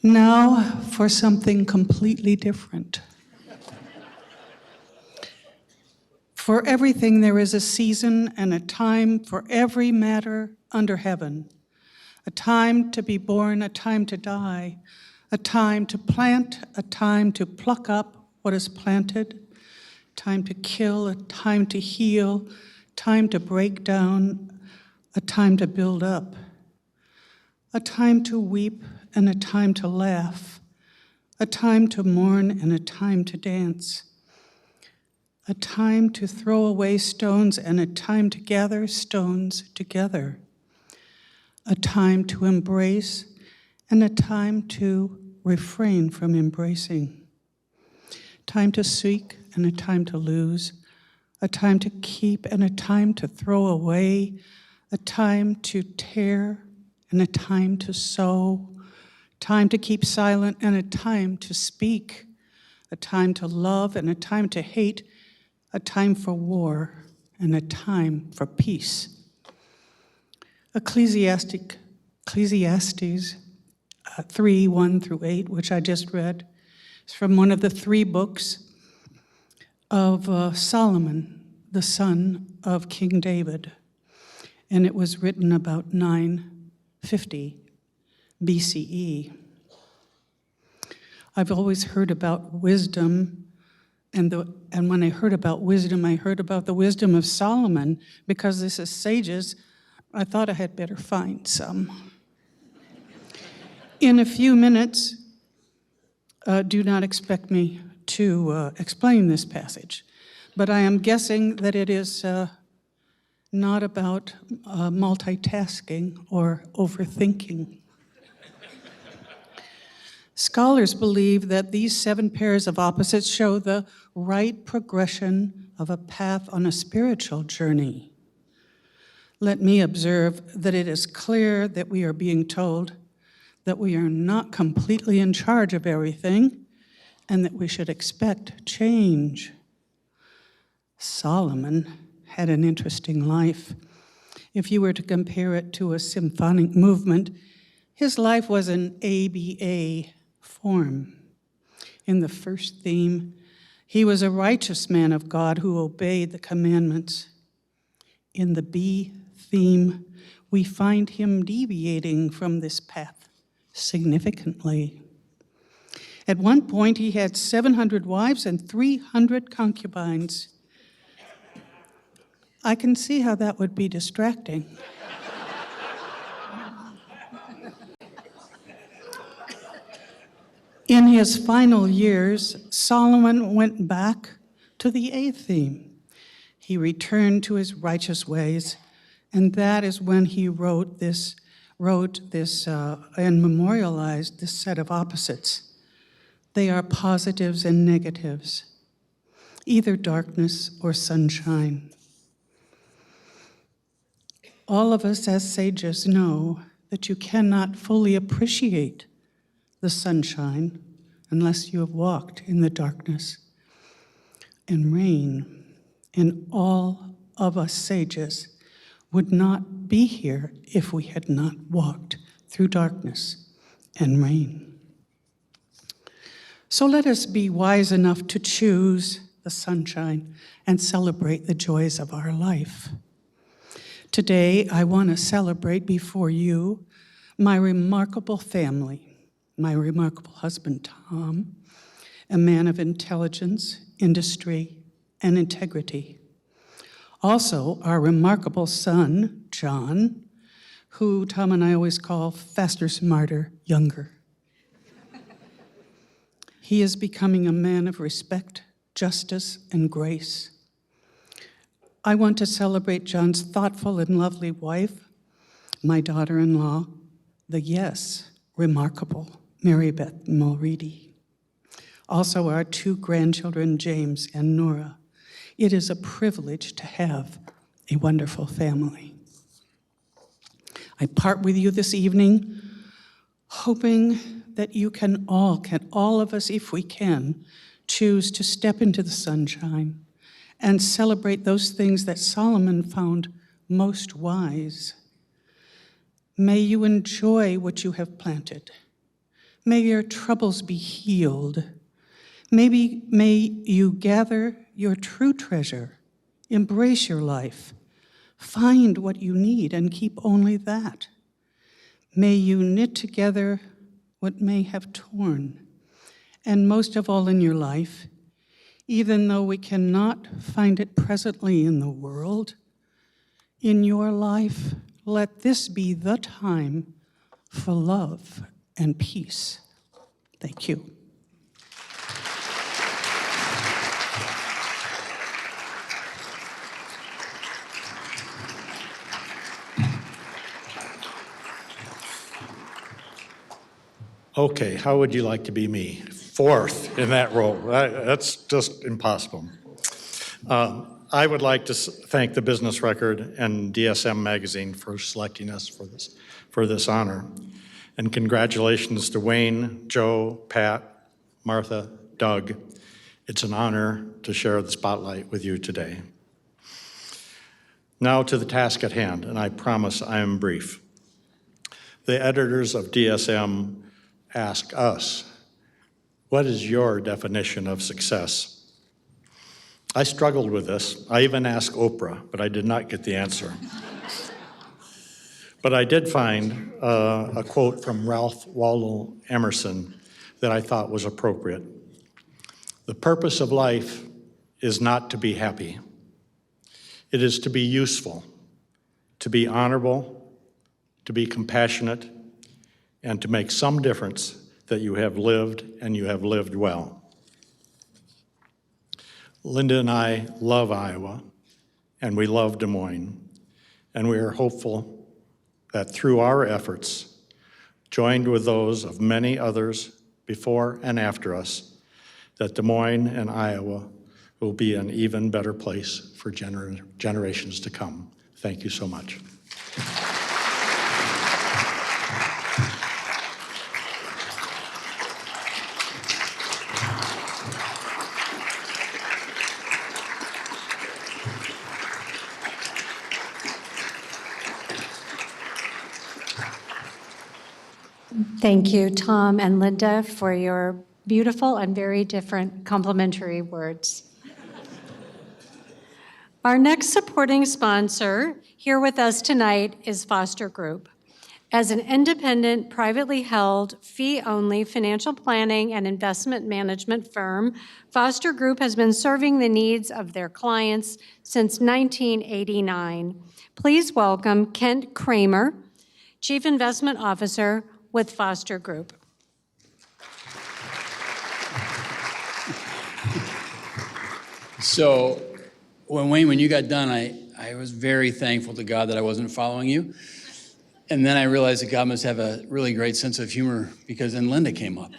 Now for something completely different. For everything there is a season and a time for every matter under heaven. A time to be born, a time to die, a time to plant, a time to pluck up what is planted, time to kill, a time to heal, time to break down, a time to build up, a time to weep and a time to laugh, a time to mourn and a time to dance, a time to throw away stones and a time to gather stones together, a time to embrace and a time to refrain from embracing, time to seek and a time to lose, a time to keep and a time to throw away, a time to tear and a time to sow, time to keep silent and a time to speak, a time to love and a time to hate, a time for war and a time for peace. Ecclesiastes 3, 1 through 8, which I just read, is from one of the 3 books of Solomon, the son of King David, and it was written about 950 BCE. I've always heard about wisdom, and when I heard about wisdom, I heard about the wisdom of Solomon. Because this is sages, I thought I had better find some. In a few minutes, do not expect me to explain this passage, but I am guessing that it is not about multitasking or overthinking. Scholars believe that these 7 pairs of opposites show the right progression of a path on a spiritual journey. Let me observe that it is clear that we are being told that we are not completely in charge of everything and that we should expect change. Solomon had an interesting life. If you were to compare it to a symphonic movement, his life was an ABA form. In the first theme, he was a righteous man of God who obeyed the commandments. In the B theme, we find him deviating from this path significantly. At one point, he had 700 wives and 300 concubines. I can see how that would be distracting. In his final years, Solomon went back to the A theme. He returned to his righteous ways, and that is when he wrote this and memorialized this set of opposites. They are positives and negatives, either darkness or sunshine. All of us as sages know that you cannot fully appreciate the sunshine unless you have walked in the darkness and rain. And all of us sages would not be here if we had not walked through darkness and rain. So let us be wise enough to choose the sunshine and celebrate the joys of our life. Today, I want to celebrate before you my remarkable family, my remarkable husband, Tom, a man of intelligence, industry, and integrity. Also, our remarkable son, John, who Tom and I always call faster, smarter, younger. He is becoming a man of respect, justice, and grace. I want to celebrate John's thoughtful and lovely wife, my daughter-in-law, the remarkable Mary Beth Mulready. Also our 2 grandchildren, James and Nora. It is a privilege to have a wonderful family. I part with you this evening, hoping that you can all of us, if we can, choose to step into the sunshine and celebrate those things that Solomon found most wise. May you enjoy what you have planted. May your troubles be healed. May you gather your true treasure, embrace your life, find what you need and keep only that. May you knit together what may have torn. And most of all in your life, even though we cannot find it presently in the world, in your life, let this be the time for love and peace. Thank you. Okay, how would you like to be me? 4th in that role. That's just impossible. I would like to thank the Business Record and DSM Magazine for selecting us for this honor. And congratulations to Wayne, Joe, Pat, Martha, Doug. It's an honor to share the spotlight with you today. Now to the task at hand, and I promise I am brief. The editors of DSM ask us, what is your definition of success? I struggled with this. I even asked Oprah, but I did not get the answer. But I did find a quote from Ralph Waldo Emerson that I thought was appropriate. The purpose of life is not to be happy. It is to be useful, to be honorable, to be compassionate, and to make some difference that you have lived and you have lived well. Linda and I love Iowa, and we love Des Moines, and we are hopeful that through our efforts, joined with those of many others before and after us, that Des Moines and Iowa will be an even better place for generations to come. Thank you so much. Thank you, Tom and Linda, for your beautiful and very different complimentary words. Our next supporting sponsor here with us tonight is Foster Group. As an independent, privately held, fee-only financial planning and investment management firm, Foster Group has been serving the needs of their clients since 1989. Please welcome Kent Kramer, Chief Investment Officer with Foster Group. So, Wayne, when you got done, I was very thankful to God that I wasn't following you. And then I realized that God must have a really great sense of humor because then Linda came up.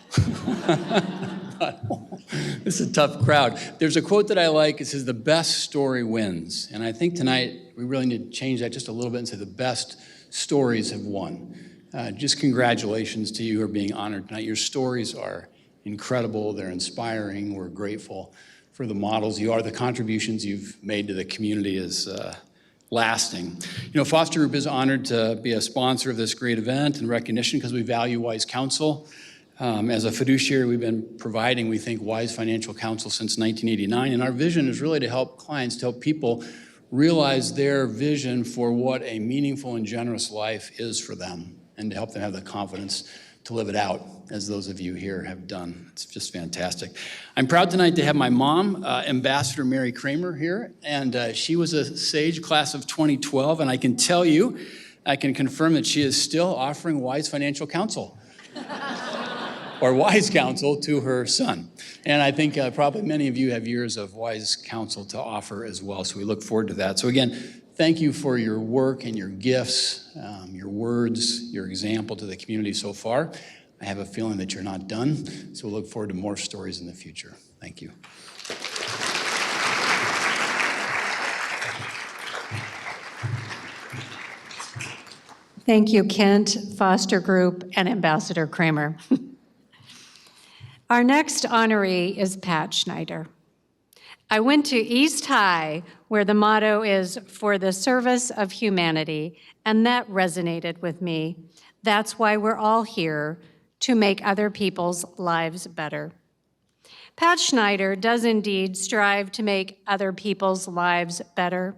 But, this is a tough crowd. There's a quote that I like. It says, the best story wins. And I think tonight we really need to change that just a little bit and say the best stories have won. Just congratulations to you who are being honored tonight. Your stories are incredible. They're inspiring. We're grateful for the models you are. The contributions you've made to the community is lasting. You know, Foster Group is honored to be a sponsor of this great event and recognition because we value wise counsel. As a fiduciary, we've been providing, we think, wise financial counsel since 1989. And our vision is really to help clients, to help people realize their vision for what a meaningful and generous life is for them, and to help them have the confidence to live it out, as those of you here have done. It's just fantastic. I'm proud tonight to have my mom, Ambassador Mary Kramer, here, and she was a SAGE class of 2012, and I can tell you, I can confirm that she is still offering wise financial counsel or wise counsel to her son. And I think probably many of you have years of wise counsel to offer as well, so we look forward to that. So again, thank you for your work and your gifts, your words, your example to the community so far. I have a feeling that you're not done, so we'll look forward to more stories in the future. Thank you. Thank you, Kent, Foster Group, and Ambassador Kramer. Our next honoree is Pat Schneider. I went to East High, where the motto is "For the Service of Humanity," and that resonated with me. That's why we're all here, to make other people's lives better. Pat Schneider does indeed strive to make other people's lives better.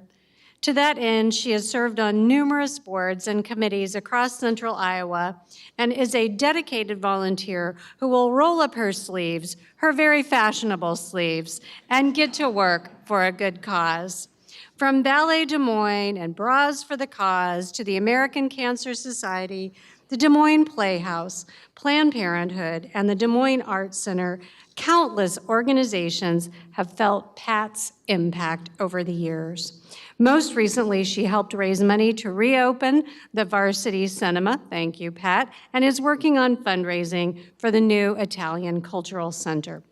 To that end, she has served on numerous boards and committees across central Iowa and is a dedicated volunteer who will roll up her sleeves, her very fashionable sleeves, and get to work for a good cause. From Ballet Des Moines and Bras for the Cause to the American Cancer Society, the Des Moines Playhouse, Planned Parenthood, and the Des Moines Arts Center, countless organizations have felt Pat's impact over the years. Most recently, she helped raise money to reopen the Varsity Cinema, thank you, Pat, and is working on fundraising for the new Italian Cultural Center.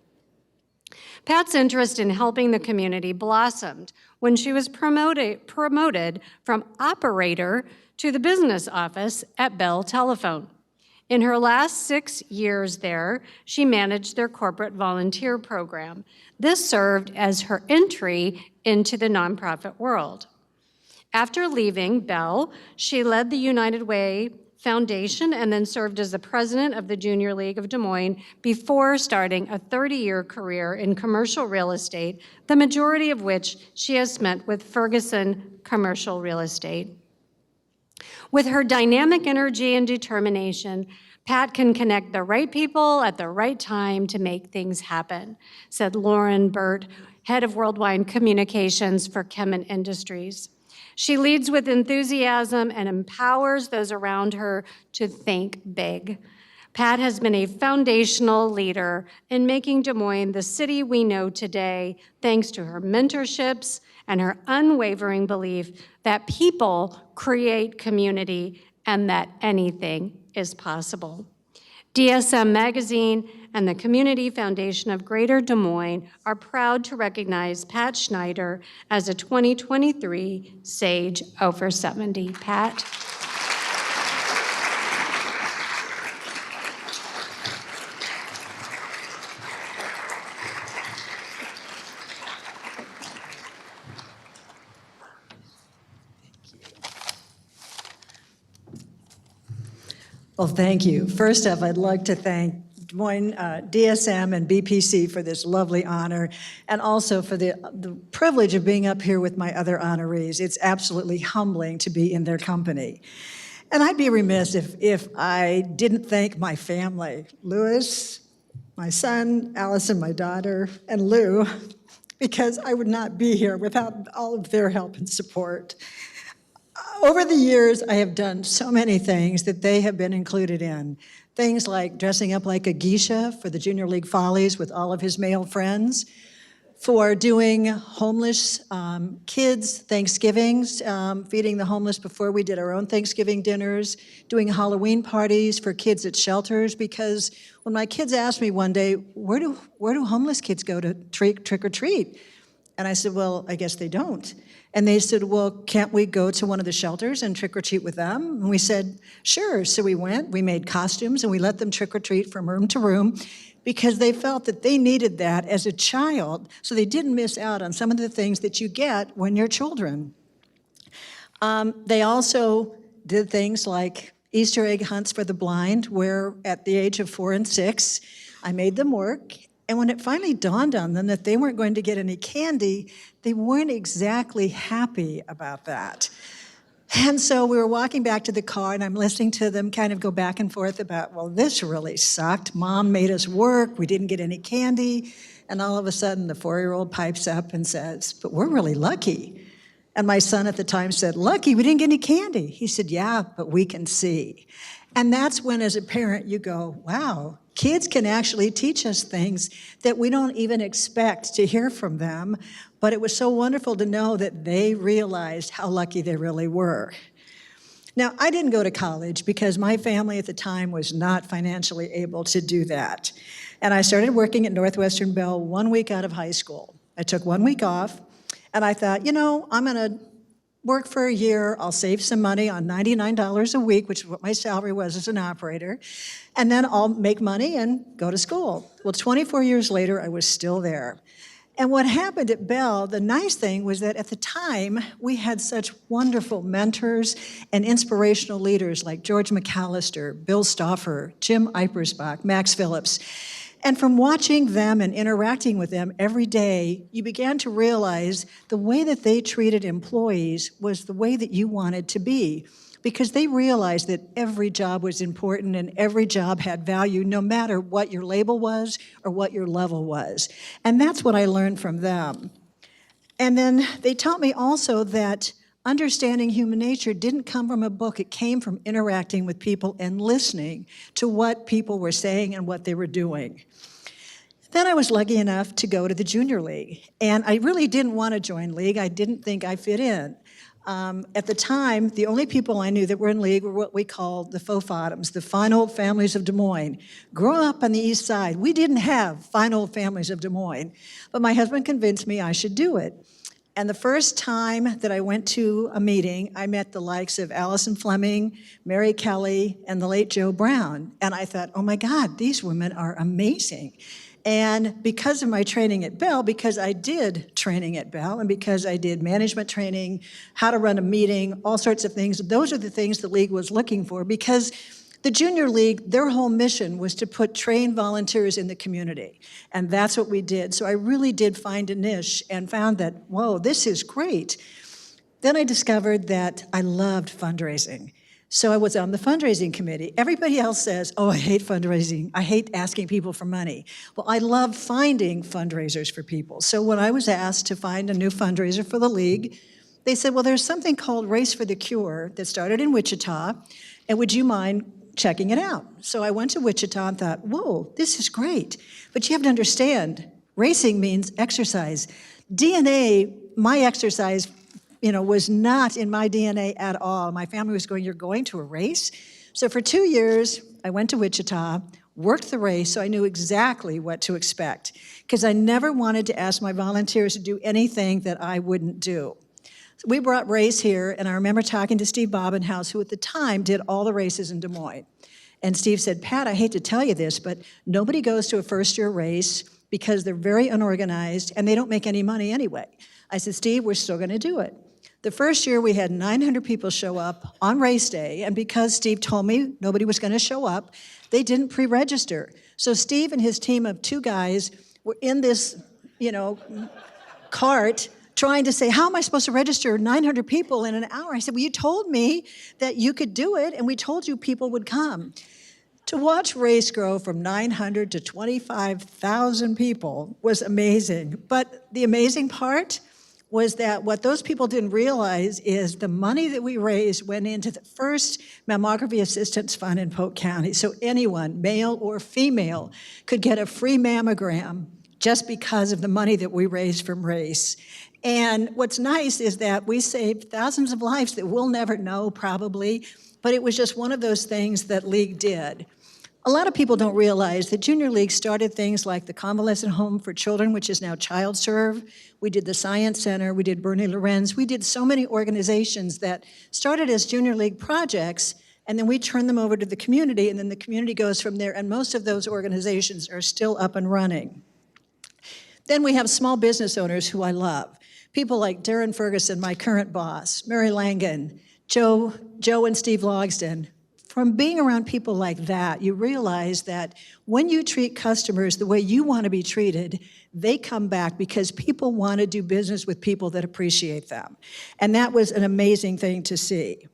Pat's interest in helping the community blossomed when she was promoted from operator to the business office at Bell Telephone. In her last 6 years there, she managed their corporate volunteer program. This served as her entry into the nonprofit world. After leaving Bell, she led the United Way Foundation and then served as the president of the Junior League of Des Moines before starting a 30-year career in commercial real estate, the majority of which she has spent with Ferguson Commercial Real Estate. With her dynamic energy and determination, Pat can connect the right people at the right time to make things happen, said Lauren Burt, head of worldwide communications for Kemin Industries. She leads with enthusiasm and empowers those around her to think big. Pat has been a foundational leader in making Des Moines the city we know today, thanks to her mentorships and her unwavering belief that people create community and that anything is possible. DSM Magazine and the Community Foundation of Greater Des Moines are proud to recognize Pat Schneider as a 2023 Sage Over 70. Pat. Well, thank you. First off, I'd like to thank Des Moines DSM and BPC for this lovely honor, and also for the privilege of being up here with my other honorees. It's absolutely humbling to be in their company. And I'd be remiss if I didn't thank my family, Louis, my son, Allison, my daughter, and Lou, because I would not be here without all of their help and support. Over the years, I have done so many things that they have been included in. Things like dressing up like a geisha for the Junior League Follies with all of his male friends, for doing homeless kids' Thanksgivings, feeding the homeless before we did our own Thanksgiving dinners, doing Halloween parties for kids at shelters, because when my kids asked me one day, where do homeless kids go to trick or treat? And I said, well, I guess they don't. And they said, well, can't we go to one of the shelters and trick or treat with them? And we said, sure. So we went, we made costumes, and we let them trick or treat from room to room because they felt that they needed that as a child, so they didn't miss out on some of the things that you get when you're children. They also did things like Easter egg hunts for the blind, where at the age of 4 and 6, I made them work. And when it finally dawned on them that they weren't going to get any candy, they weren't exactly happy about that. And so we were walking back to the car, and I'm listening to them kind of go back and forth about, well, this really sucked. Mom made us work. We didn't get any candy. And all of a sudden, the 4-year-old pipes up and says, but we're really lucky. And my son at the time said, "Lucky, we didn't get any candy." He said, "Yeah, but we can see." And that's when, as a parent, you go, wow, kids can actually teach us things that we don't even expect to hear from them. But it was so wonderful to know that they realized how lucky they really were. Now, I didn't go to college because my family at the time was not financially able to do that. And I started working at Northwestern Bell 1 week out of high school. I took 1 week off, and I thought, I'm going to work for a year. I'll save some money on $99 a week, which is what my salary was as an operator, and then I'll make money and go to school. Well, 24 years later, I was still there. And what happened at Bell, the nice thing was that at the time, we had such wonderful mentors and inspirational leaders like George McAllister, Bill Stauffer, Jim Eipersbach, Max Phillips. And from watching them and interacting with them every day, you began to realize the way that they treated employees was the way that you wanted to be, because they realized that every job was important and every job had value, no matter what your label was or what your level was. And that's what I learned from them. And then they taught me also that understanding human nature didn't come from a book. It came from interacting with people and listening to what people were saying and what they were doing. Then I was lucky enough to go to the junior league. And I really didn't want to join league. I didn't think I fit in. At the time, the only people I knew that were in league were what we called the faux bottoms, the fine old families of Des Moines. Growing up on the east side, we didn't have fine old families of Des Moines. But my husband convinced me I should do it. And the first time that I went to a meeting, I met the likes of Allison Fleming, Mary Kelly, and the late Joe Brown. And I thought, oh my God, these women are amazing. And because of my training at Bell, because I did training at Bell, and because I did management training, how to run a meeting, all sorts of things, those are the things the league was looking for, because the junior league, their whole mission was to put trained volunteers in the community. And that's what we did. So I really did find a niche and found that, whoa, this is great. Then I discovered that I loved fundraising. So I was on the fundraising committee. Everybody else says, oh, I hate fundraising. I hate asking people for money. Well, I love finding fundraisers for people. So when I was asked to find a new fundraiser for the league, they said, well, there's something called Race for the Cure that started in Wichita, and would you mind checking it out? So I went to Wichita and thought, whoa, this is great. But you have to understand, racing means exercise. DNA, my exercise, was not in my DNA at all. My family was going, you're going to a race? So for 2 years, I went to Wichita, worked the race, so I knew exactly what to expect, because I never wanted to ask my volunteers to do anything that I wouldn't do. So we brought race here, and I remember talking to Steve Bobenhouse, who at the time did all the races in Des Moines. And Steve said, Pat, I hate to tell you this, but nobody goes to a first-year race because they're very unorganized, and they don't make any money anyway. I said, Steve, we're still going to do it. The first year, we had 900 people show up on race day, and because Steve told me nobody was going to show up, they didn't pre-register. So Steve and his team of 2 guys were in this, cart trying to say, how am I supposed to register 900 people in an hour? I said, well, you told me that you could do it, and we told you people would come. To watch race grow from 900 to 25,000 people was amazing. But the amazing part was that what those people didn't realize is the money that we raised went into the first mammography assistance fund in Polk County. So anyone, male or female, could get a free mammogram just because of the money that we raised from race. And what's nice is that we saved thousands of lives that we'll never know probably, but it was just one of those things that League did. A lot of people don't realize that Junior League started things like the Convalescent Home for Children, which is now Child Serve. We did the Science Center, we did Bernie Lorenz. We did so many organizations that started as Junior League projects, and then we turned them over to the community, and then the community goes from there, and most of those organizations are still up and running. Then we have small business owners who I love. People like Darren Ferguson, my current boss, Mary Langan, Joe and Steve Logsdon. From being around people like that, you realize that when you treat customers the way you want to be treated, they come back because people want to do business with people that appreciate them. And that was an amazing thing to see.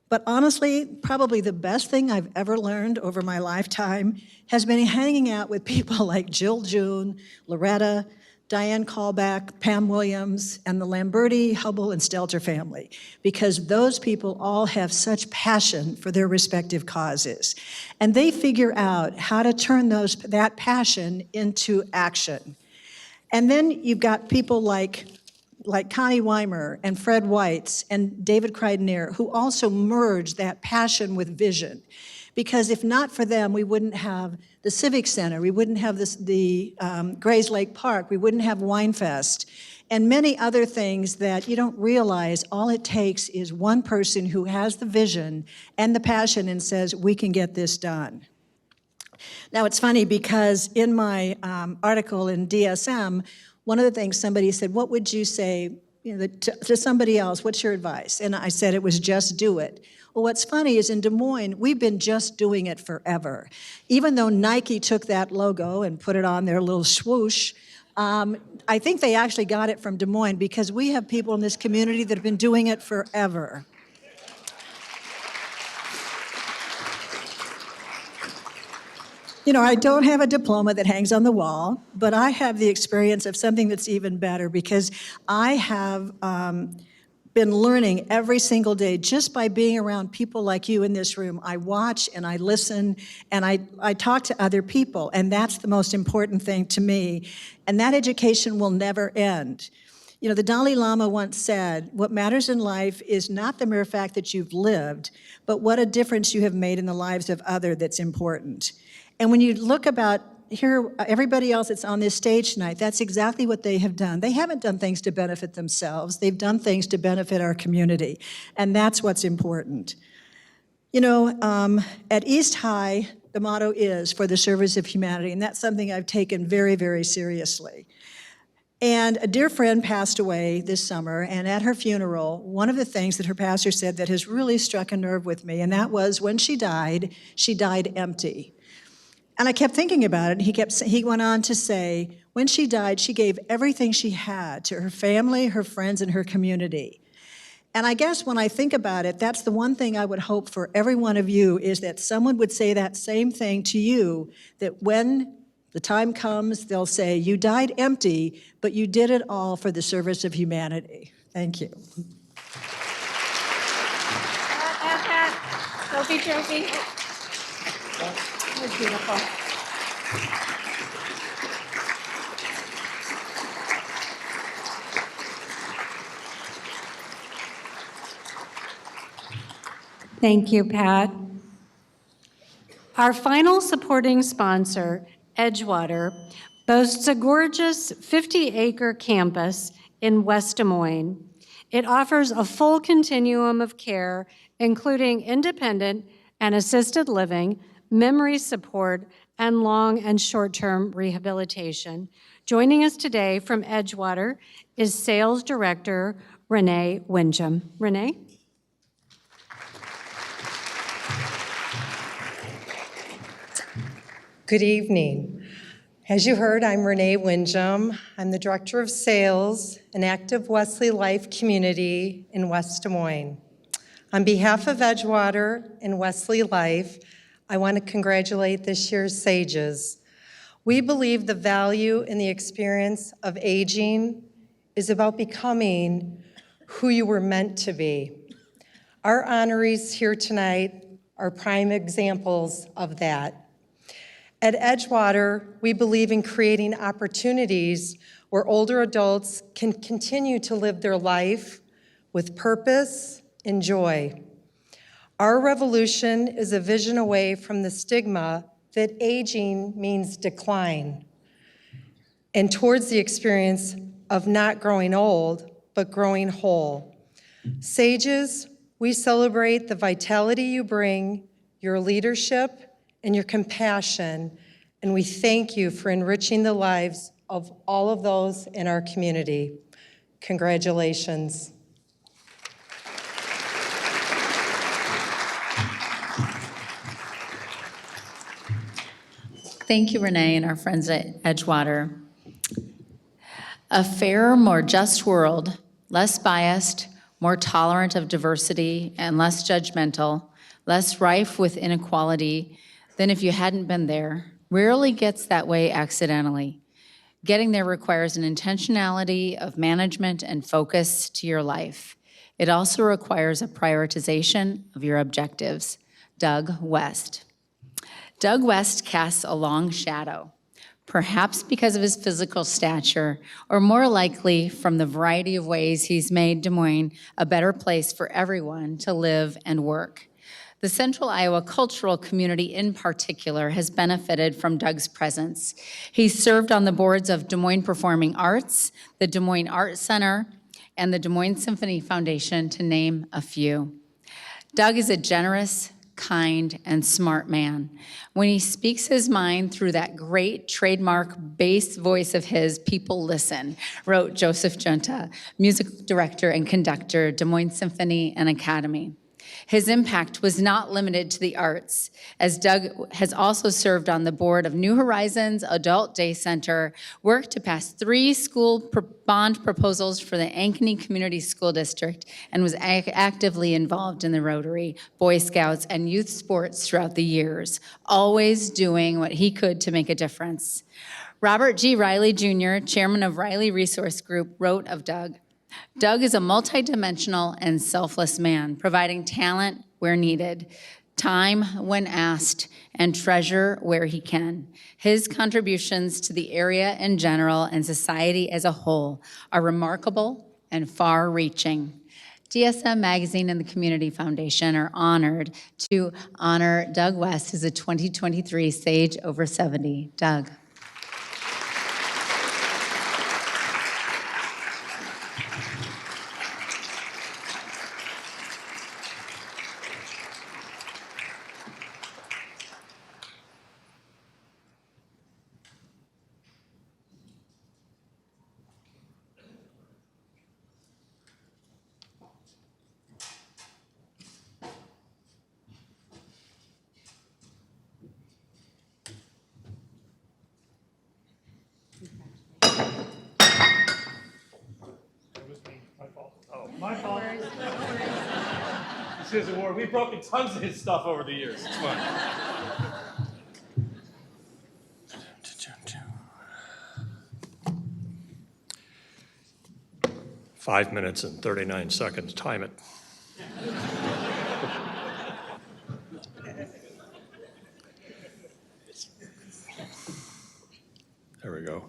But honestly, probably the best thing I've ever learned over my lifetime has been hanging out with people like Jill June, Loretta, Diane Callback, Pam Williams, and the Lamberti, Hubble, and Stelter family, because those people all have such passion for their respective causes. And they figure out how to turn that passion into action. And then you've got people like Connie Weimer and Fred Weitz and David Kreidener, who also merge that passion with vision. Because if not for them, we wouldn't have the Civic Center, we wouldn't have the Grays Lake Park, we wouldn't have Winefest, and many other things that you don't realize. All it takes is one person who has the vision and the passion and says, we can get this done. Now, it's funny because in my article in DSM, one of the things somebody said, what would you say to somebody else? What's your advice? And I said it was just do it. Well, what's funny is in Des Moines, we've been just doing it forever. Even though Nike took that logo and put it on their little swoosh, I think they actually got it from Des Moines because we have people in this community that have been doing it forever. I don't have a diploma that hangs on the wall, but I have the experience of something that's even better because I have been learning every single day just by being around people like you in this room. I watch and I listen and I talk to other people, and that's the most important thing to me. And that education will never end. The Dalai Lama once said, what matters in life is not the mere fact that you've lived, but what a difference you have made in the lives of others that's important. And when you look about here, everybody else that's on this stage tonight, that's exactly what they have done. They haven't done things to benefit themselves. They've done things to benefit our community. And that's what's important. At East High, the motto is for the service of humanity. And that's something I've taken very, very seriously. And a dear friend passed away this summer, and at her funeral, one of the things that her pastor said that has really struck a nerve with me, and that was when she died empty. And I kept thinking about it, and he went on to say, when she died, she gave everything she had to her family, her friends, and her community. And I guess when I think about it, that's the one thing I would hope for every one of you, is that someone would say that same thing to you, that when the time comes, they'll say, you died empty, but you did it all for the service of humanity. Thank you. Trophy. That was beautiful. Thank you, Pat. Our final supporting sponsor, Edgewater, boasts a gorgeous 50-acre campus in West Des Moines. It offers a full continuum of care, including independent and assisted living, memory support, and long and short-term rehabilitation. Joining us today from Edgewater is Sales Director Renee Winjum. Renee? Good evening. As you heard, I'm Renee Winjum. I'm the Director of Sales and Active Wesley Life Community in West Des Moines. On behalf of Edgewater and Wesley Life, I want to congratulate this year's SAGES. We believe the value in the experience of aging is about becoming who you were meant to be. Our honorees here tonight are prime examples of that. At Edgewater, we believe in creating opportunities where older adults can continue to live their life with purpose and joy. Our revolution is a vision away from the stigma that aging means decline, and towards the experience of not growing old, but growing whole. SAGES, we celebrate the vitality you bring, your leadership, and your compassion, and we thank you for enriching the lives of all of those in our community. Congratulations. Thank you, Renee, and our friends at Edgewater. A fairer, more just world, less biased, more tolerant of diversity, and less judgmental, less rife with inequality than if you hadn't been there, rarely gets that way accidentally. Getting there requires an intentionality of management and focus to your life. It also requires a prioritization of your objectives. Doug West. Doug West casts a long shadow, perhaps because of his physical stature, or more likely from the variety of ways he's made Des Moines a better place for everyone to live and work. The Central Iowa cultural community in particular has benefited from Doug's presence. He's served on the boards of Des Moines Performing Arts, the Des Moines Art Center, and the Des Moines Symphony Foundation, to name a few. Doug is a generous, kind, and smart man. When he speaks his mind through that great trademark bass voice of his, people listen, wrote Joseph Junta, music director and conductor, Des Moines Symphony and Academy. His impact was not limited to the arts, as Doug has also served on the board of New Horizons Adult Day Center, worked to pass 3 school bond proposals for the Ankeny Community School District, and was actively involved in the Rotary, Boy Scouts, and youth sports throughout the years, always doing what he could to make a difference. Robert G. Riley Jr., chairman of Riley Resource Group, wrote of Doug, "Doug is a multidimensional and selfless man, providing talent where needed, time when asked, and treasure where he can. His contributions to the area in general and society as a whole are remarkable and far-reaching." DSM Magazine and the Community Foundation are honored to honor Doug West as a 2023 Sage Over 70. Doug. My fault. This is a war. We've broken tons of his stuff over the years. It's fine. 5 minutes and 39 seconds. Time it. There we go.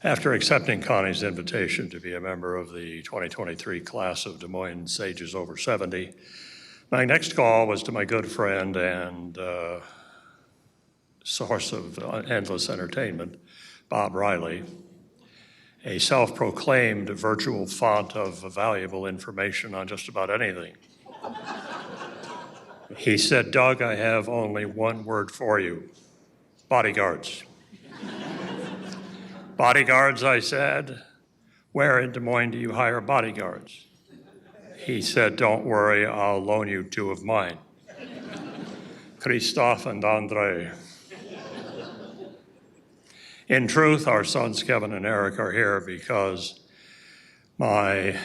After accepting Connie's invitation to be a member of the 2023 class of Des Moines Sages Over 70, my next call was to my good friend and source of endless entertainment, Bob Riley, a self-proclaimed virtual font of valuable information on just about anything. He said, "Doug, I have only one word for you, bodyguards." "Bodyguards," I said. "Where in Des Moines do you hire bodyguards?" He said, "Don't worry, I'll loan you 2 of mine, Christophe and Andre." In truth, our sons Kevin and Eric are here because my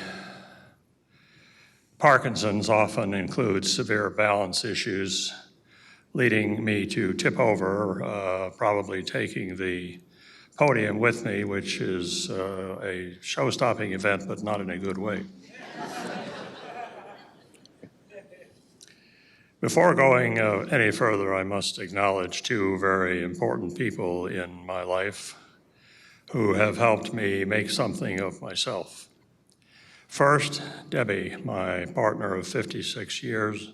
Parkinson's often includes severe balance issues, leading me to tip over, probably taking the podium with me, which is a show-stopping event, but not in a good way. Before going any further, I must acknowledge 2 very important people in my life who have helped me make something of myself. First, Debbie, my partner of 56 years,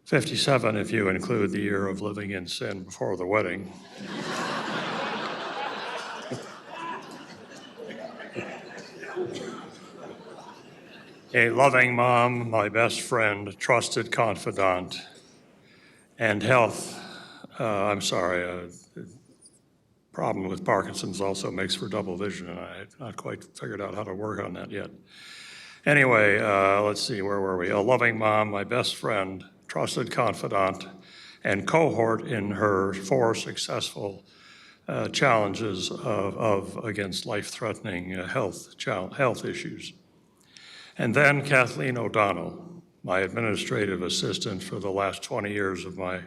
57 if you include the year of living in sin before the wedding. A loving mom, my best friend, trusted confidant, and problem with Parkinson's also makes for double vision, and I have not quite figured out how to work on that yet. Anyway, let's see, where were we? A loving mom, my best friend, trusted confidant, and cohort in her 4 successful challenges against life-threatening health issues. And then Kathleen O'Donnell, my administrative assistant for the last 20 years of my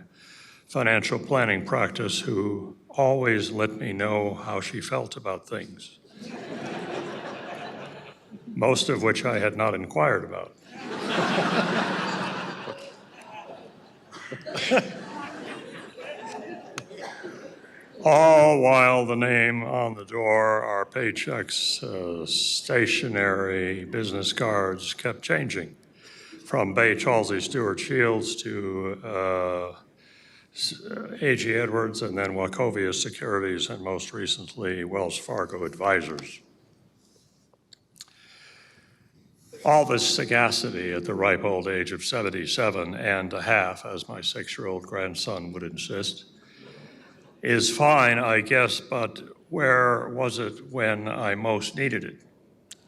financial planning practice who always let me know how she felt about things, most of which I had not inquired about. All while the name on the door, our paychecks, stationery, business cards kept changing, from Bay Chalsey Stewart Shields to A.G. Edwards, and then Wachovia Securities, and most recently, Wells Fargo Advisors. All this sagacity at the ripe old age of 77 and a half, as my 6-year-old grandson would insist, is fine, I guess, but where was it when I most needed it?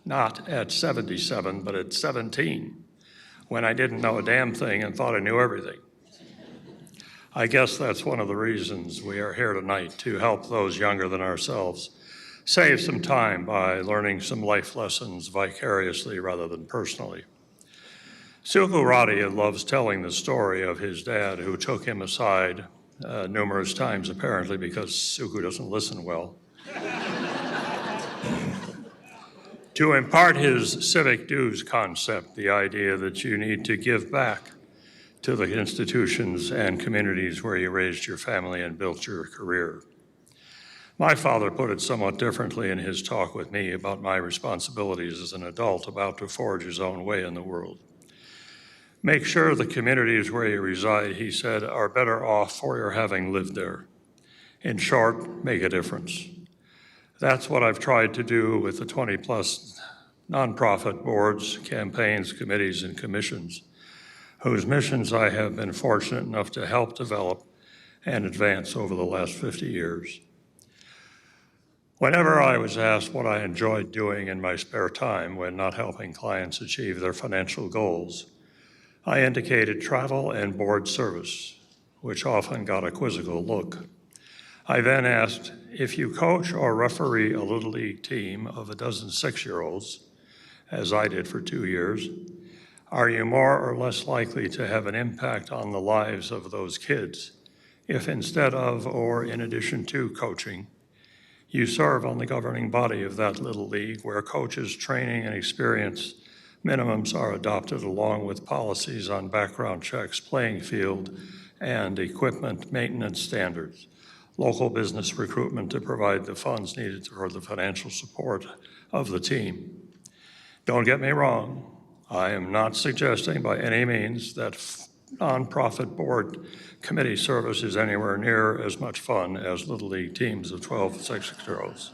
Not at 77, but at 17, when I didn't know a damn thing and thought I knew everything. I guess that's one of the reasons we are here tonight, to help those younger than ourselves save some time by learning some life lessons vicariously rather than personally. Suku Radhi loves telling the story of his dad who took him aside numerous times, apparently because Suku doesn't listen well, to impart his civic dues concept, the idea that you need to give back to the institutions and communities where you raised your family and built your career. My father put it somewhat differently in his talk with me about my responsibilities as an adult about to forge his own way in the world. Make sure the communities where you reside, he said, are better off for your having lived there. In short, make a difference. That's what I've tried to do with the 20-plus nonprofit boards, campaigns, committees, and commissions, whose missions I have been fortunate enough to help develop and advance over the last 50 years. Whenever I was asked what I enjoyed doing in my spare time when not helping clients achieve their financial goals, I indicated travel and board service, which often got a quizzical look. I then asked, if you coach or referee a Little League team of a dozen 6-year-olds, as I did for 2 years, are you more or less likely to have an impact on the lives of those kids if instead of or in addition to coaching, you serve on the governing body of that Little League where coaches' training and experience minimums are adopted along with policies on background checks, playing field, and equipment maintenance standards, local business recruitment to provide the funds needed for the financial support of the team. Don't get me wrong, I am not suggesting by any means that nonprofit board committee service is anywhere near as much fun as Little League teams of 12 6-year-olds.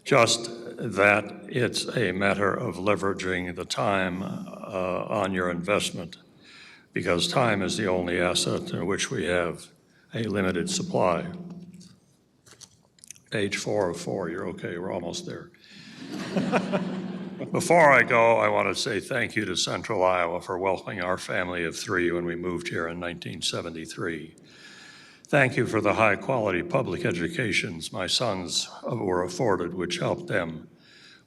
Just that it's a matter of leveraging the time on your investment, because time is the only asset in which we have a limited supply. Page 4 of 4, you're okay, we're almost there. Before I go, I want to say thank you to Central Iowa for welcoming our family of 3 when we moved here in 1973. Thank you for the high-quality public educations my sons were afforded, which helped them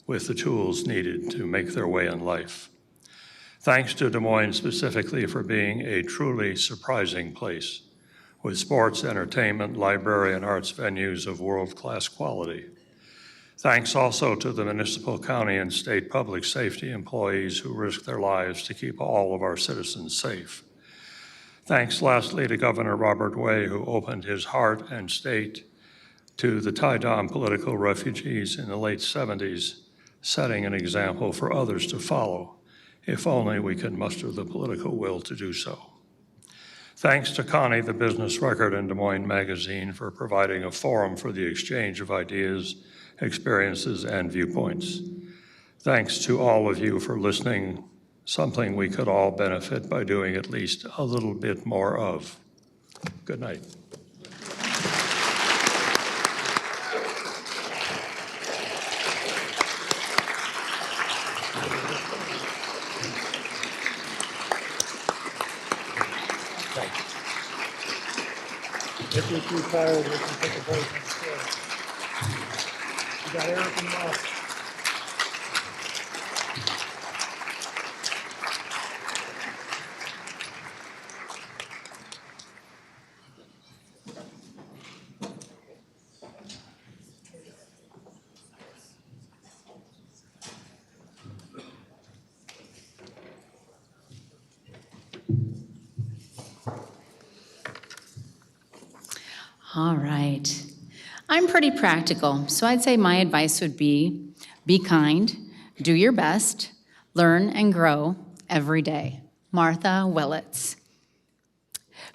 with the tools needed to make their way in life. Thanks to Des Moines specifically for being a truly surprising place with sports, entertainment, library, and arts venues of world-class quality. Thanks also to the municipal, county, and state public safety employees who risk their lives to keep all of our citizens safe. Thanks lastly to Governor Robert Way, who opened his heart and state to the Tie-Dom political refugees in the late 70s, setting an example for others to follow, if only we can muster the political will to do so. Thanks to Connie, the Business Record, and Des Moines Magazine for providing a forum for the exchange of ideas, experiences, and viewpoints. Thanks to all of you for listening, something we could all benefit by doing at least a little bit more of. Good night. If you're too tired, we can take a break instead. You got everything left. All right. I'm pretty practical, so I'd say my advice would be kind, do your best, learn and grow every day. Martha Willits.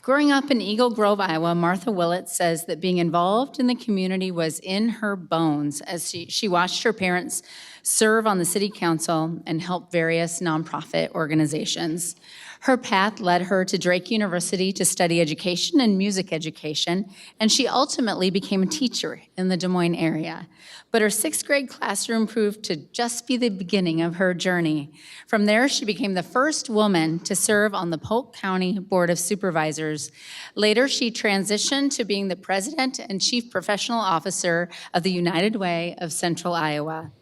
Growing up in Eagle Grove, Iowa, Martha Willits says that being involved in the community was in her bones as she watched her parents serve on the city council and help various nonprofit organizations. Her path led her to Drake University to study education and music education, and she ultimately became a teacher in the Des Moines area. But her sixth grade classroom proved to just be the beginning of her journey. From there, she became the first woman to serve on the Polk County Board of Supervisors. Later, she transitioned to being the president and chief professional officer of the United Way of Central Iowa.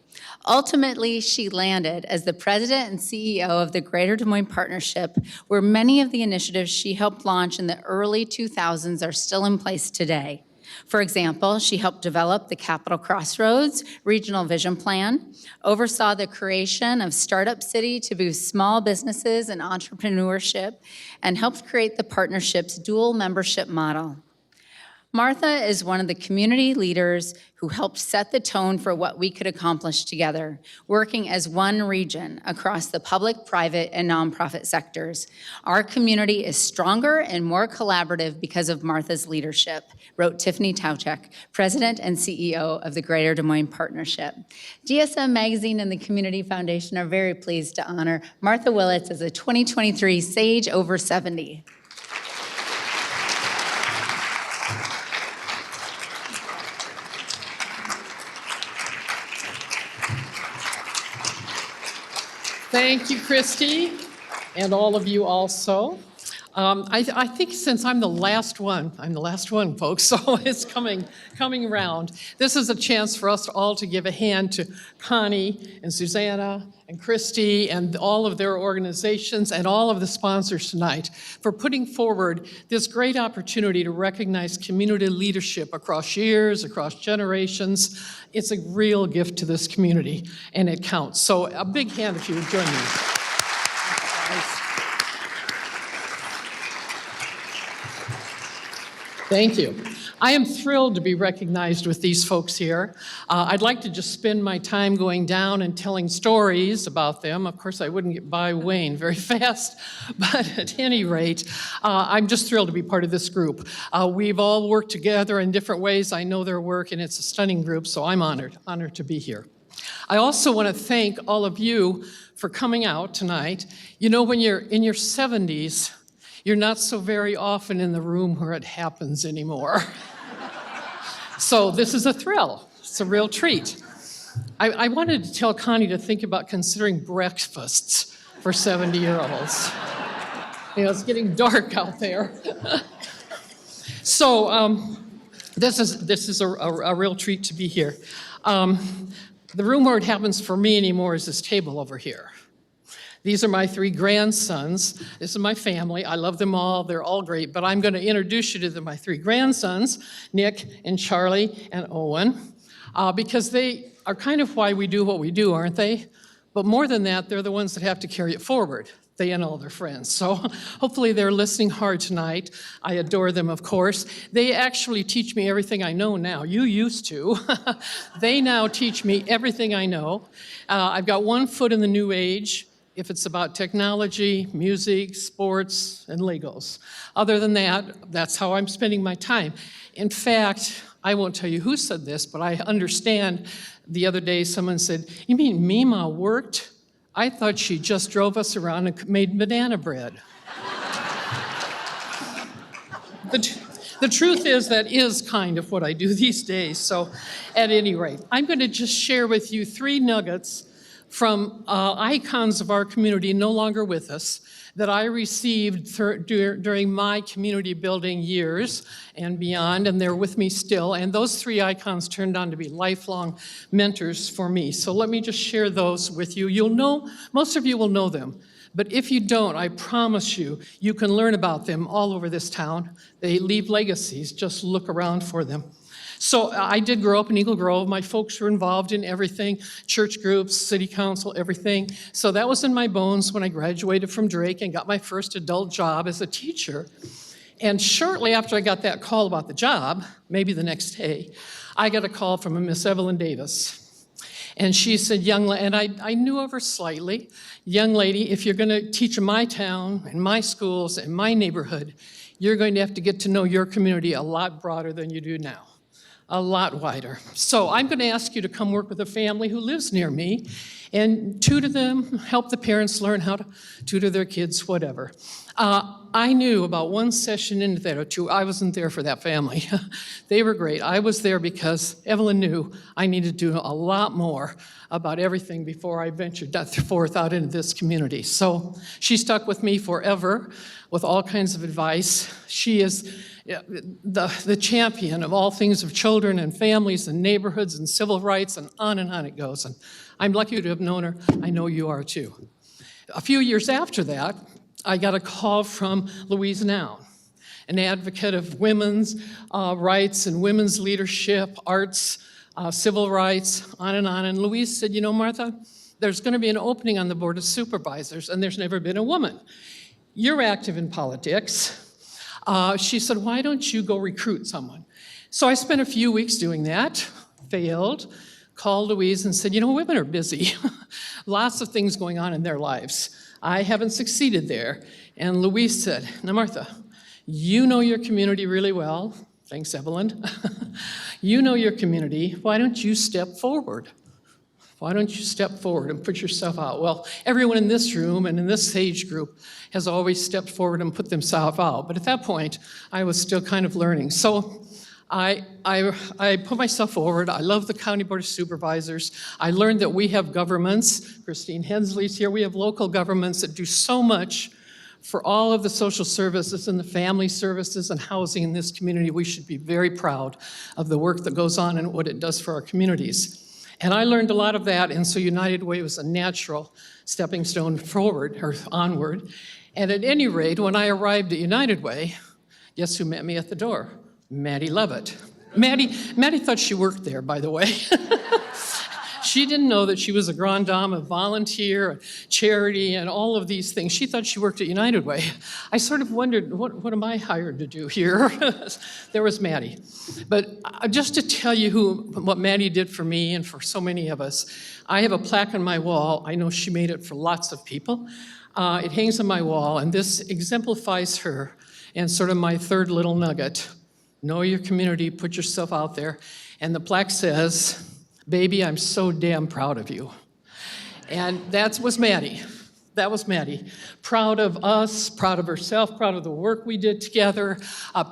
Ultimately, she landed as the president and CEO of the Greater Des Moines Partnership, where many of the initiatives she helped launch in the early 2000s are still in place today. For example, she helped develop the Capital Crossroads Regional Vision Plan, oversaw the creation of Startup City to boost small businesses and entrepreneurship, and helped create the partnership's dual membership model. Martha is one of the community leaders who helped set the tone for what we could accomplish together, working as one region across the public, private, and nonprofit sectors. Our community is stronger and more collaborative because of Martha's leadership, wrote Tiffany Tauchek, President and CEO of the Greater Des Moines Partnership. DSM Magazine and the Community Foundation are very pleased to honor Martha Willits as a 2023 Sage Over 70. Thank you, Christy, and all of you also. I think since I'm the last one, folks, so it's coming around. This is a chance for us all to give a hand to Connie and Susanna and Christy and all of their organizations and all of the sponsors tonight for putting forward this great opportunity to recognize community leadership across years, across generations. It's a real gift to this community, and it counts. So a big hand if you would join me. Thank you. I am thrilled to be recognized with these folks here. I'd like to just spend my time going down and telling stories about them. Of course, I wouldn't get by Wayne very fast, but at any rate, I'm just thrilled to be part of this group. We've all worked together in different ways. I know their work, and it's a stunning group, so I'm honored to be here. I also want to thank all of you for coming out tonight. You know, when you're in your 70s, you're not so very often in the room where it happens anymore. So this is a thrill. It's a real treat. I wanted to tell Connie to think about considering breakfasts for 70-year-olds. You know, it's getting dark out there. So this is a real treat to be here. The room where it happens for me anymore is this table over here. These are my 3 grandsons. This is my family. I love them all. They're all great. But I'm going to introduce you to my 3 grandsons, Nick and Charlie and Owen, because they are kind of why we do what we do, aren't they? But more than that, they're the ones that have to carry it forward, they and all their friends. So hopefully they're listening hard tonight. I adore them, of course. They actually teach me everything I know now. You used to. They now teach me everything I know. I've got one foot in the new age, if it's about technology, music, sports, and Legos. Other than that, that's how I'm spending my time. In fact, I won't tell you who said this, but I understand the other day someone said, "You mean Mima worked? I thought she just drove us around and made banana bread." The truth is that is kind of what I do these days. So at any rate, I'm going to just share with you 3 nuggets from icons of our community no longer with us that I received during my community building years and beyond, and they're with me still. And those 3 icons turned out to be lifelong mentors for me. So let me just share those with you. You'll know, most of you will know them. But if you don't, I promise you, you can learn about them all over this town. They leave legacies. Just look around for them. So I did grow up in Eagle Grove. My folks were involved in everything, church groups, city council, everything. So that was in my bones when I graduated from Drake and got my first adult job as a teacher. And shortly after I got that call about the job, maybe the next day, I got a call from a Miss Evelyn Davis. And she said, and I knew of her slightly, young lady, if you're going to teach in my town, in my schools, in my neighborhood, you're going to have to get to know your community a lot broader than you do now, a lot wider. So I'm going to ask you to come work with a family who lives near me and tutor them, help the parents learn how to tutor their kids, whatever. I knew about one session into that or two, I wasn't there for that family. They were great. I was there because Evelyn knew I needed to do a lot more about everything before I ventured forth out into this community. So she stuck with me forever with all kinds of advice. She is the champion of all things of children and families and neighborhoods and civil rights, and on it goes. And I'm lucky to have known her. I know you are too. A few years after that, I got a call from Louise Noun, an advocate of women's rights and women's leadership, arts, civil rights, on. And Louise said, you know, Martha, there's going to be an opening on the Board of Supervisors, and there's never been a woman. You're active in politics. She said, why don't you go recruit someone? So I spent a few weeks doing that, failed, called Louise and said, you know, women are busy. Lots of things going on in their lives. I haven't succeeded there. And Louise said, now Martha, you know your community really well. Thanks, Evelyn. You know your community. Why don't you step forward? Why don't you step forward and put yourself out? Well, everyone in this room and in this age group has always stepped forward and put themselves out. But at that point, I was still kind of learning. So I put myself forward. I love the County Board of Supervisors. I learned that we have governments. Christine Hensley's here. We have local governments that do so much for all of the social services and the family services and housing in this community. We should be very proud of the work that goes on and what it does for our communities. And I learned a lot of that, and so United Way was a natural stepping stone forward, or onward. And at any rate, when I arrived at United Way, guess who met me at the door? Maddie Levitt. Maddie thought she worked there, by the way. She didn't know that she was a grande dame, a volunteer, a charity, and all of these things. She thought she worked at United Way. I sort of wondered, what am I hired to do here? There was Maddie. But just to tell you what Maddie did for me and for so many of us, I have a plaque on my wall. I know she made it for lots of people. It hangs on my wall, and this exemplifies her and sort of my third little nugget. Know your community, put yourself out there. And the plaque says, baby, I'm so damn proud of you. And that was Maddie. That was Maddie. Proud of us, proud of herself, proud of the work we did together,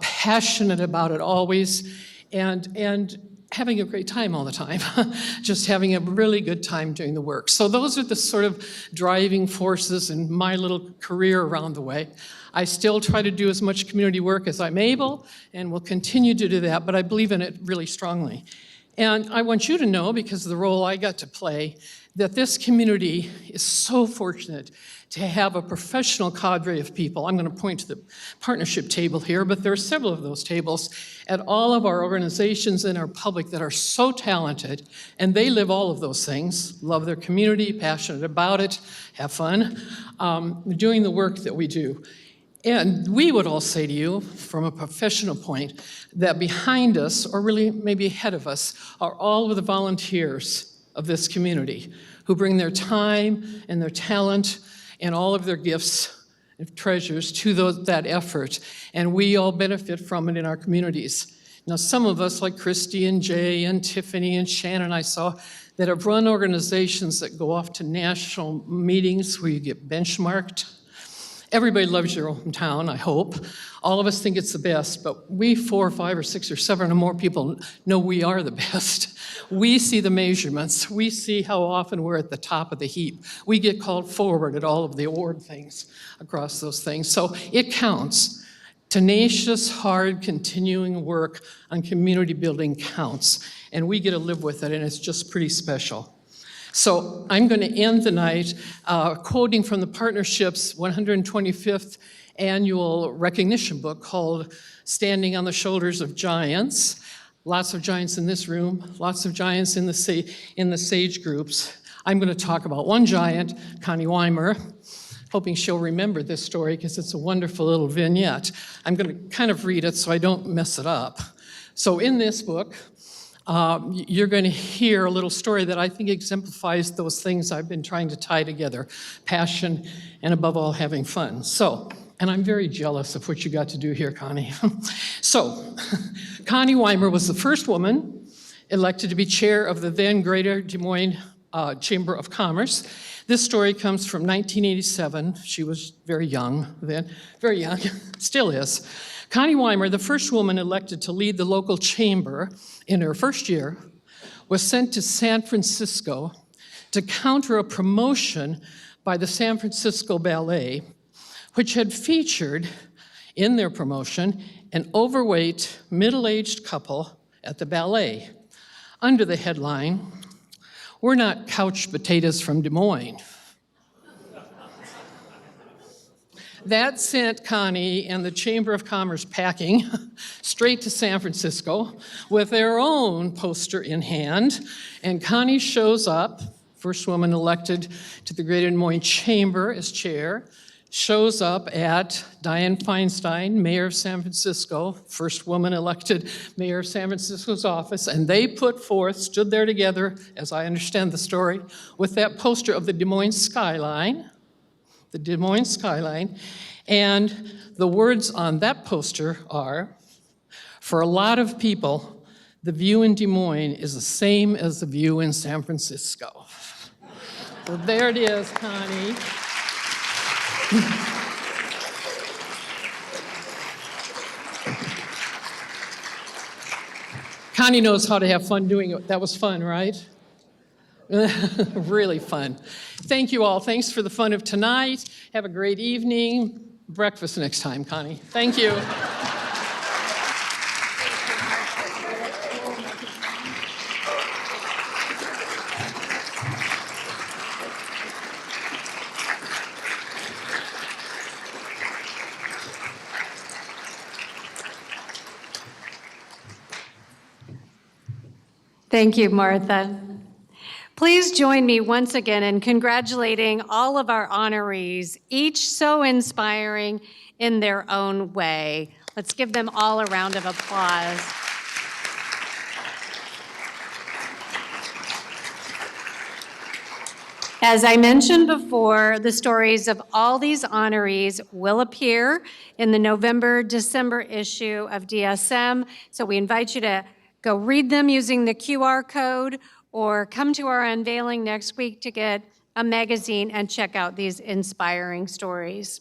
passionate about it always, and having a great time all the time. Just having a really good time doing the work. So those are the sort of driving forces in my little career around the way. I still try to do as much community work as I'm able, and will continue to do that, but I believe in it really strongly. And I want you to know, because of the role I got to play, that this community is so fortunate to have a professional cadre of people. I'm going to point to the partnership table here, but there are several of those tables at all of our organizations and our public that are so talented, and they live all of those things, love their community, passionate about it, have fun, doing the work that we do. And we would all say to you, from a professional point, that behind us, or really maybe ahead of us, are all of the volunteers of this community who bring their time and their talent and all of their gifts and treasures to that effort. And we all benefit from it in our communities. Now, some of us, like Christy and Jay and Tiffany and Shannon, I saw, that have run organizations that go off to national meetings where you get benchmarked. Everybody loves your hometown, I hope. All of us think it's the best, but we 4 or 5 or 6 or 7 or more people know we are the best. We see the measurements. We see how often we're at the top of the heap. We get called forward at all of the award things across those things. So it counts. Tenacious, hard, continuing work on community building counts, and we get to live with it, and it's just pretty special. So I'm going to end the night quoting from the Partnership's 125th annual recognition book called Standing on the Shoulders of Giants. Lots of giants in this room, lots of giants in the SAGE groups. I'm going to talk about one giant, Connie Weimer, hoping she'll remember this story because it's a wonderful little vignette. I'm going to kind of read it so I don't mess it up. So in this book, you're going to hear a little story that I think exemplifies those things I've been trying to tie together, passion and above all having fun. So, and I'm very jealous of what you got to do here, Connie. So, Connie Weimer was the first woman elected to be chair of the then Greater Des Moines Chamber of Commerce. This story comes from 1987. She was very young then, very young, still is. Connie Weimer, the first woman elected to lead the local chamber in her first year, was sent to San Francisco to counter a promotion by the San Francisco Ballet, which had featured in their promotion an overweight, middle-aged couple at the ballet under the headline, "We're not couch potatoes from Des Moines." That sent Connie and the Chamber of Commerce packing straight to San Francisco with their own poster in hand. And Connie shows up, first woman elected to the Greater Des Moines Chamber as chair, shows up at Dianne Feinstein, mayor of San Francisco, first woman elected mayor of San Francisco's office, and they put forth, stood there together, as I understand the story, with that poster of the Des Moines skyline, and the words on that poster are, "For a lot of people, the view in Des Moines is the same as the view in San Francisco." Well, there it is, Connie. Connie knows how to have fun doing it. That was fun, right? Really fun. Thank you all. Thanks for the fun of tonight. Have a great evening. Breakfast next time, Connie. Thank you. Thank you, Martha. Please join me once again in congratulating all of our honorees, each so inspiring in their own way. Let's give them all a round of applause. As I mentioned before, the stories of all these honorees will appear in the November-December issue of DSM, so we invite you to go read them using the QR code or come to our unveiling next week to get a magazine and check out these inspiring stories.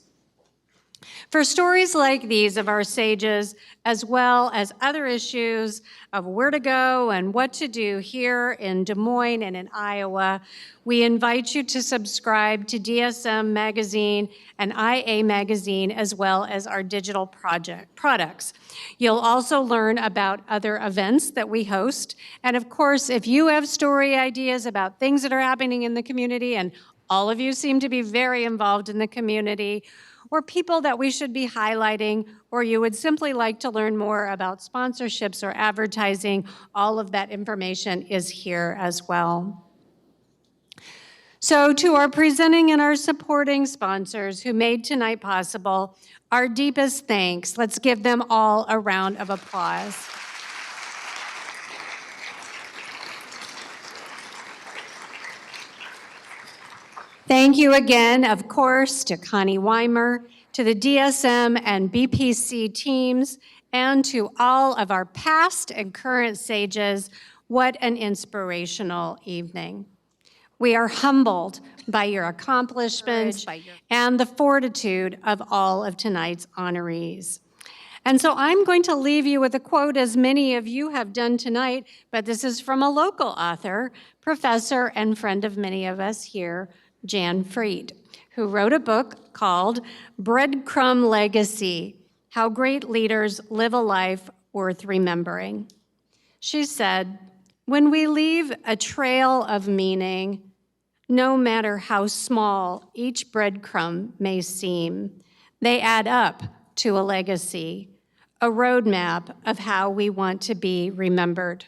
For stories like these of our sages, as well as other issues of where to go and what to do here in Des Moines and in Iowa, we invite you to subscribe to DSM Magazine and IA Magazine, as well as our digital products. You'll also learn about other events that we host. And of course, if you have story ideas about things that are happening in the community, and all of you seem to be very involved in the community, or people that we should be highlighting, or you would simply like to learn more about sponsorships or advertising, all of that information is here as well. So to our presenting and our supporting sponsors who made tonight possible, our deepest thanks. Let's give them all a round of applause. Thank you again, of course, to Connie Weimer, to the DSM and BPC teams, and to all of our past and current sages. What an inspirational evening. We are humbled by your accomplishments and the fortitude of all of tonight's honorees. And so I'm going to leave you with a quote, as many of you have done tonight, but this is from a local author, professor, and friend of many of us here, Jan Fried, who wrote a book called Breadcrumb Legacy: How Great Leaders Live a Life Worth Remembering. She said, "When we leave a trail of meaning, no matter how small each breadcrumb may seem, they add up to a legacy, a roadmap of how we want to be remembered."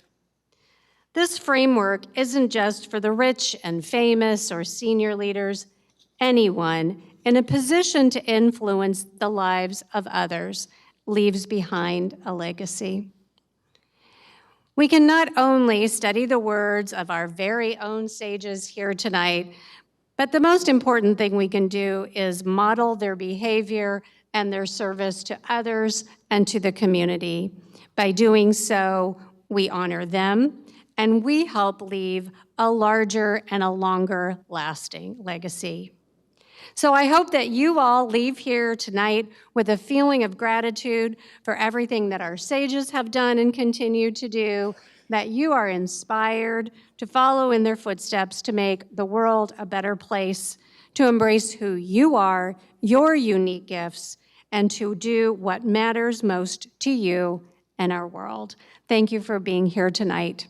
This framework isn't just for the rich and famous or senior leaders. Anyone in a position to influence the lives of others, leaves behind a legacy. We can not only study the words of our very own sages here tonight, but the most important thing we can do is model their behavior and their service to others and to the community. By doing so, we honor them and we help leave a larger and a longer lasting legacy. So I hope that you all leave here tonight with a feeling of gratitude for everything that our sages have done and continue to do, that you are inspired to follow in their footsteps to make the world a better place, to embrace who you are, your unique gifts, and to do what matters most to you and our world. Thank you for being here tonight.